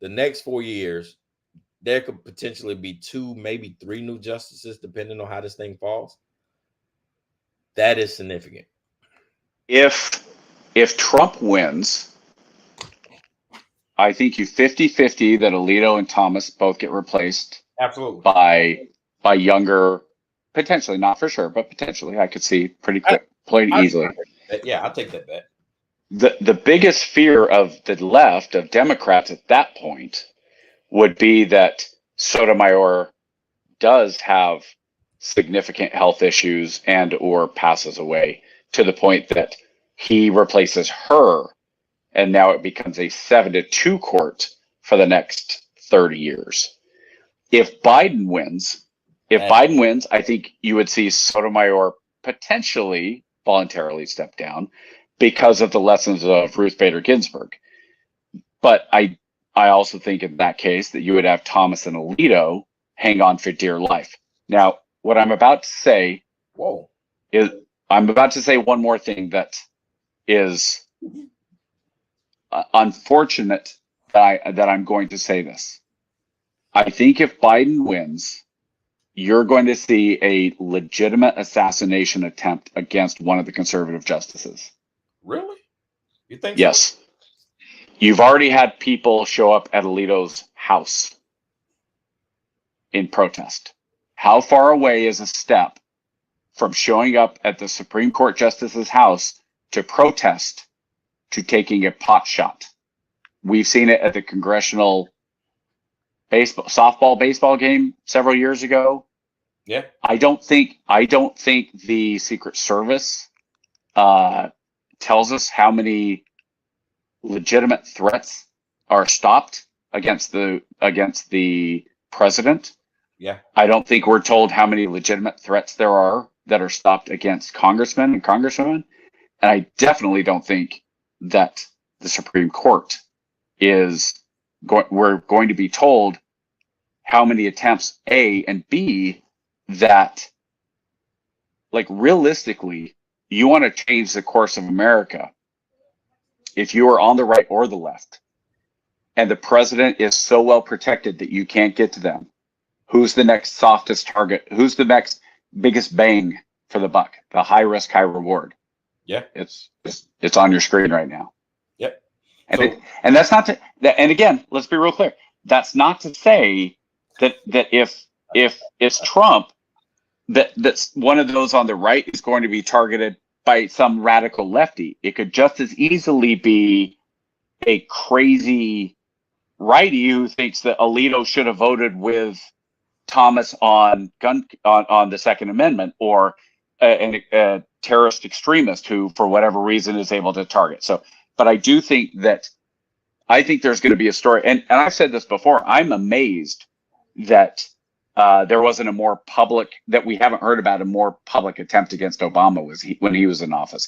A: the next 4 years, there could potentially be 2, maybe 3 new justices, depending on how this thing falls. That is significant.
B: If Trump wins, I think you 50-50 that Alito and Thomas both get replaced.
A: Absolutely.
B: By younger, potentially, not for sure, but potentially, I could see pretty easily.
A: I'll take that bet.
B: The biggest fear of the left, of Democrats at that point, would be that Sotomayor does have significant health issues and or passes away, to the point that he replaces her, and now it becomes a 7-2 court for the next 30 years. If Biden wins, I think you would see Sotomayor potentially voluntarily step down because of the lessons of Ruth Bader Ginsburg. But I also think in that case that you would have Thomas and Alito hang on for dear life. Now, what I'm about to say is I'm about to say one more thing that is unfortunate that I'm going to say this. I think if Biden wins, you're going to see a legitimate assassination attempt against one of the conservative justices.
A: Really? You think?
B: Yes. So? You've already had people show up at Alito's house in protest. How far away is a step from showing up at the Supreme Court justice's house to protest to taking a pot shot? We've seen it at the congressional softball baseball game several years ago.
A: Yeah.
B: I don't think the Secret Service tells us how many legitimate threats are stopped against the president.
A: Yeah.
B: I don't think we're told how many legitimate threats there are that are stopped against congressmen and congresswomen. And I definitely don't think that the Supreme Court we're going to be told how many attempts, A, and B, that, like, realistically, you want to change the course of America if you are on the right or the left, and the president is so well protected that you can't get to them. Who's the next softest target? Who's the next biggest bang for the buck? The high risk, high reward.
A: Yeah.
B: It's on your screen right now.
A: Yep.
B: And that's not to, and again, let's be real clear. That's not to say that if it's Trump, that's one of those on the right is going to be targeted by some radical lefty. It could just as easily be a crazy righty who thinks that Alito should have voted with Thomas on the Second Amendment, or a terrorist extremist who, for whatever reason, is able to target. So, but I do think that there's going to be a story, and I've said this before. I'm amazed that there wasn't a more public, that we haven't heard about a more public attempt against Obama when he was in office.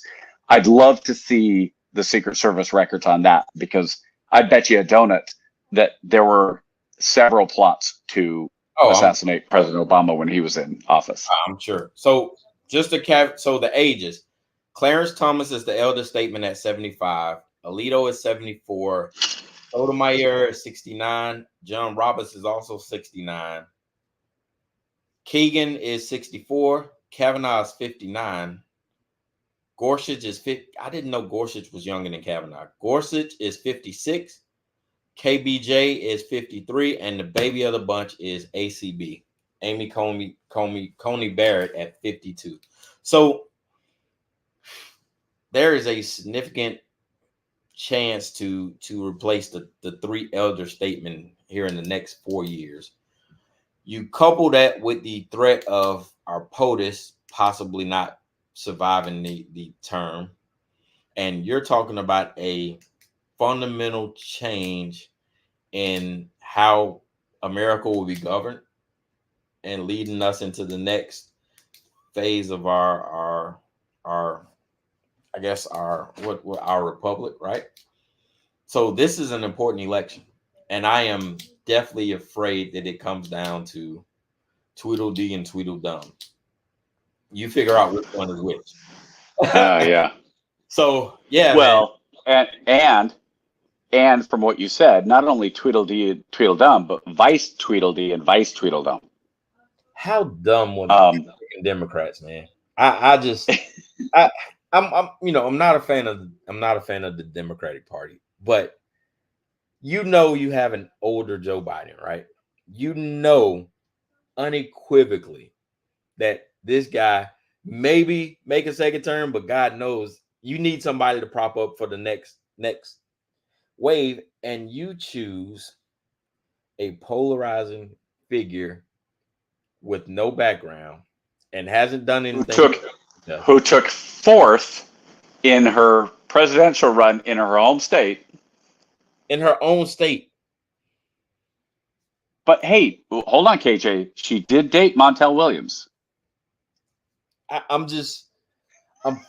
B: I'd love to see the Secret Service records on that, because I bet you a donut that there were several plots to assassinate President Obama when he was in office.
A: I'm sure. So just so the ages, Clarence Thomas is the eldest statesman at 75. Alito is 74. Sotomayor is 69. John Roberts is also 69. Keegan is 64. Kavanaugh is 59. Gorsuch is 50. I didn't know Gorsuch was younger than Kavanaugh. Gorsuch is 56. KBJ is 53, and the baby of the bunch is ACB, Amy Coney Barrett at 52. So there is a significant chance to replace the three elder statesmen here in the next 4 years. You couple that with the threat of our POTUS possibly not surviving the term, and you're talking about a fundamental change in how America will be governed and leading us into the next phase of our republic, right? So this is an important election, and I am definitely afraid that it comes down to Tweedledee and Tweedledum. You figure out which one is which.
B: Yeah.
A: So yeah.
B: Well, and from what you said, not only Tweedledee and Tweedledum, but Vice Tweedledee and Vice Tweedledum.
A: How dumb were the Democrats, man? I'm not a fan of the Democratic Party, but you have an older Joe Biden, right? You know unequivocally that this guy maybe make a second term, but God knows you need somebody to prop up for the next wave, and you choose a polarizing figure with no background and hasn't done anything.
B: Who took fourth in her presidential run in her home state.
A: In her own state.
B: But hey, hold on, KJ. She did date Montel Williams.
A: I'm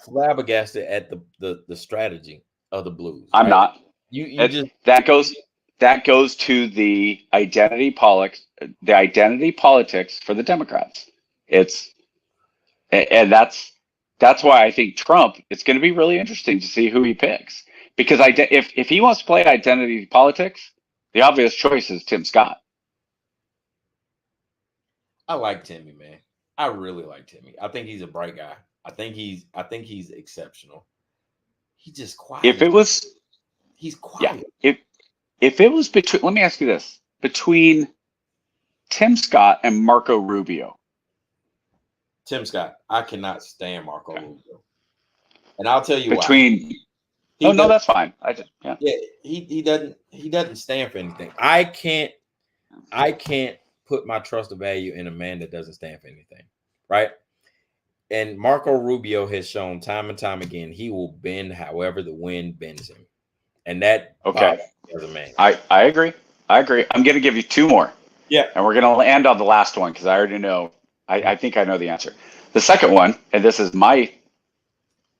A: flabbergasted at the strategy of the Blues.
B: I'm
A: right?
B: not. That goes to the identity politics for the Democrats. That's why I think Trump. It's going to be really interesting to see who he picks, because if he wants to play identity politics, the obvious choice is Tim Scott.
A: I like Timmy, man. I really like Timmy. I think he's a bright guy. I think he's exceptional. He's just quiet. He's quiet.
B: Yeah. If it was between, let me ask you this: between Tim Scott and Marco Rubio.
A: Tim Scott. I cannot stand Marco Rubio, and I'll tell you
B: why. No, that's fine.
A: He doesn't stand for anything. I can't put my trust or value in a man that doesn't stand for anything, right? And Marco Rubio has shown time and time again he will bend however the wind bends him, and that as a man.
B: I agree. I'm going to give you two more.
A: Yeah,
B: and we're going to end on the last one because I already know. I think I know the answer. The second one, and this is my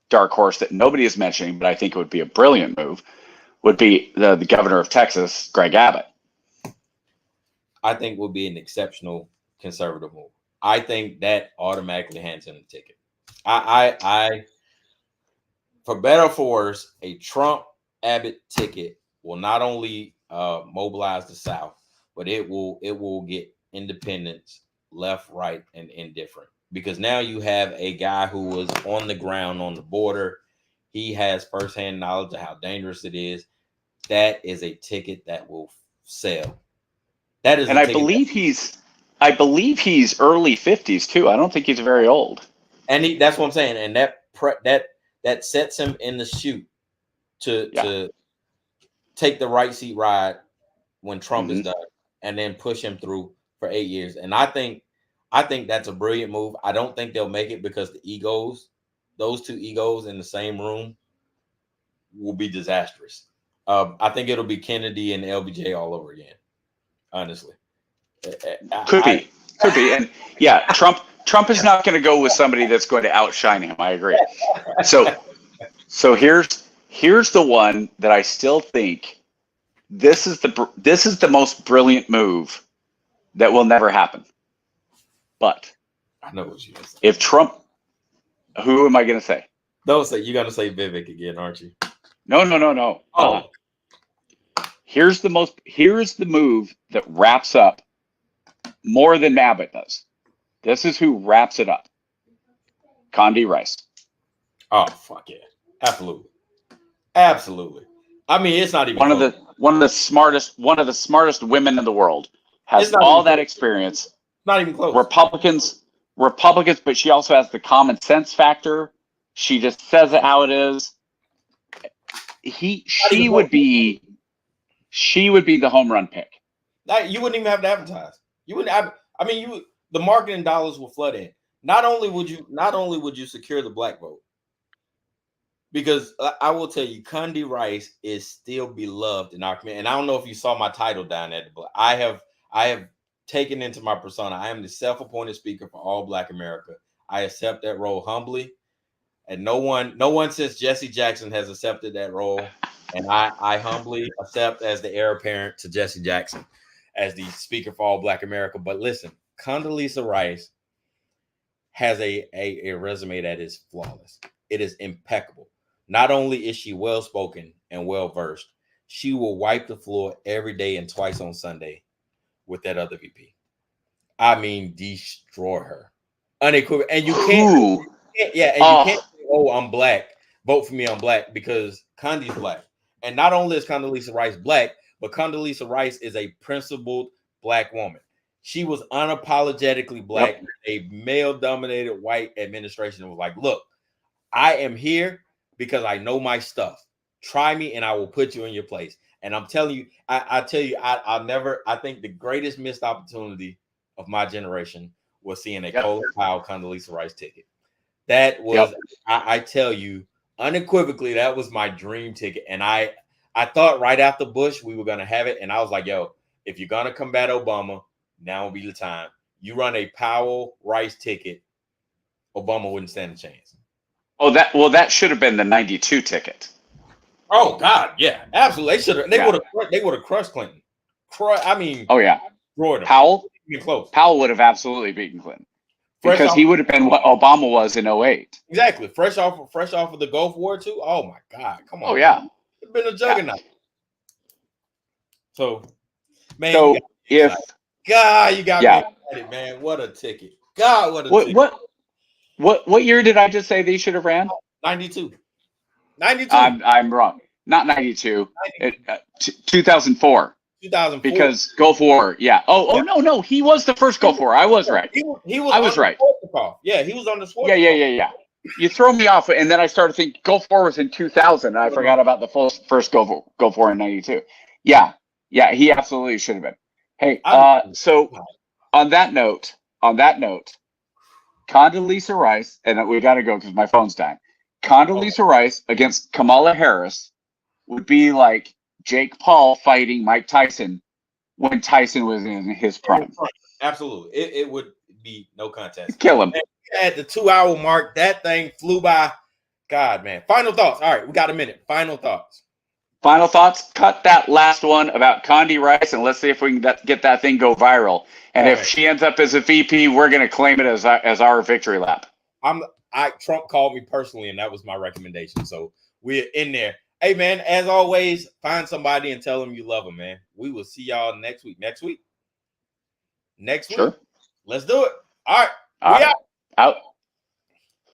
B: dark horse that nobody is mentioning, but I think it would be a brilliant move, would be the governor of Texas, Greg Abbott.
A: I think will be an exceptional conservative move. I think that automatically hands him the ticket. I for better or for worse, a Trump Abbott ticket will not only mobilize the South, but it will get independents left, right, and indifferent. Because now you have a guy who was on the ground on the border. He has firsthand knowledge of how dangerous it is. that is a ticket that will sell. That is,
B: and I believe he's early 50s too. I don't think he's very old.
A: And that's what I'm saying. And that sets him in the chute to take the right seat ride when Trump is done, and then push him through for 8 years. And I think that's a brilliant move. I don't think they'll make it because the egos, those two egos in the same room, will be disastrous. I think it'll be Kennedy and LBJ all over again. Honestly,
B: could be, and yeah, Trump is not going to go with somebody that's going to outshine him. I agree. So here's the one that I still think this is the most brilliant move that will never happen. But
A: I know what you're going to say.
B: If Trump, who am I going to say?
A: Don't say, you're going to say Vivek again, aren't you?
B: No.
A: Oh.
B: Here's the move that wraps up more than Abbott does. This is who wraps it up. Condi Rice.
A: Oh, fuck yeah. Absolutely. I mean, it's not even
B: one of the smartest women in the world. Has all that experience.
A: Not even close.
B: Republicans, but she also has the common sense factor. She just says it how it is. She would be the home run pick.
A: You wouldn't even have to advertise. You wouldn't have. I mean, the marketing dollars will flood in. Not only would you secure the black vote, because I will tell you, Condi Rice is still beloved in our community. And I don't know if you saw my title down there, but I have taken into my persona. I am the self-appointed speaker for all Black America. I accept that role humbly, and no one since Jesse Jackson has accepted that role. And I humbly accept as the heir apparent to Jesse Jackson as the speaker for all Black America. But listen, Condoleezza Rice has a resume that is flawless. It is impeccable. Not only is she well-spoken and well-versed, she will wipe the floor every day and twice on Sunday with that other VP. I mean, destroy her. Unequivocal. And you can't, you can't say, oh, I'm Black. Vote for me, I'm Black, because Condi's Black. And not only is Condoleezza Rice Black, but Condoleezza Rice is a principled Black woman. She was unapologetically Black. A male-dominated white administration was like, look, I am here because I know my stuff. Try me and I will put you in your place. And I'm telling you, I think the greatest missed opportunity of my generation was seeing a Colin Powell Condoleezza Rice ticket. That was, I tell you, unequivocally, that was my dream ticket. And I thought right after Bush, we were going to have it. And I was like, yo, if you're going to combat Obama, now will be the time. You run a Powell Rice ticket, Obama wouldn't stand a chance.
B: That should have been the 92 ticket.
A: Oh God, yeah, absolutely. They would have crushed Clinton.
B: Powell would have absolutely beaten Clinton because he would have been what Obama was in 2008.
A: Exactly. Fresh off of the Gulf War too. Oh my God, come on.
B: Oh yeah,
A: it's been a juggernaut. So, man,
B: you got me
A: excited, man. What a ticket. God, what a ticket.
B: What year did I just say they should have ran?
A: 92.
B: I'm wrong. Not 92. 2004.
A: 2004.
B: Because Gulf War. Yeah. No. He was the first Gulf War. I was right. I was right.
A: Yeah, he was on the sword.
B: Yeah. You throw me off, and then I started thinking Gulf War was in 2000. And I forgot about the first Gulf War in 92. Yeah. He absolutely should have been. Hey, so on that note, Condoleezza Rice, and we got to go because my phone's dying. Condoleezza Rice against Kamala Harris would be like Jake Paul fighting Mike Tyson when Tyson was in his prime.
A: Absolutely. It would be no contest.
B: Kill him.
A: At the 2-hour mark, that thing flew by. God, man. Final thoughts. All right, we got a minute. Final thoughts. Cut that last one about Condi Rice, and let's see if we can get that thing go viral. And if she ends up as a VP, we're going to claim it as our victory lap. Trump called me personally, and that was my recommendation. So we're in there. Hey, man, as always, find somebody and tell them you love them, man. We will see y'all next week. Next week.
B: Sure.
A: Let's do it. All right.
B: Out.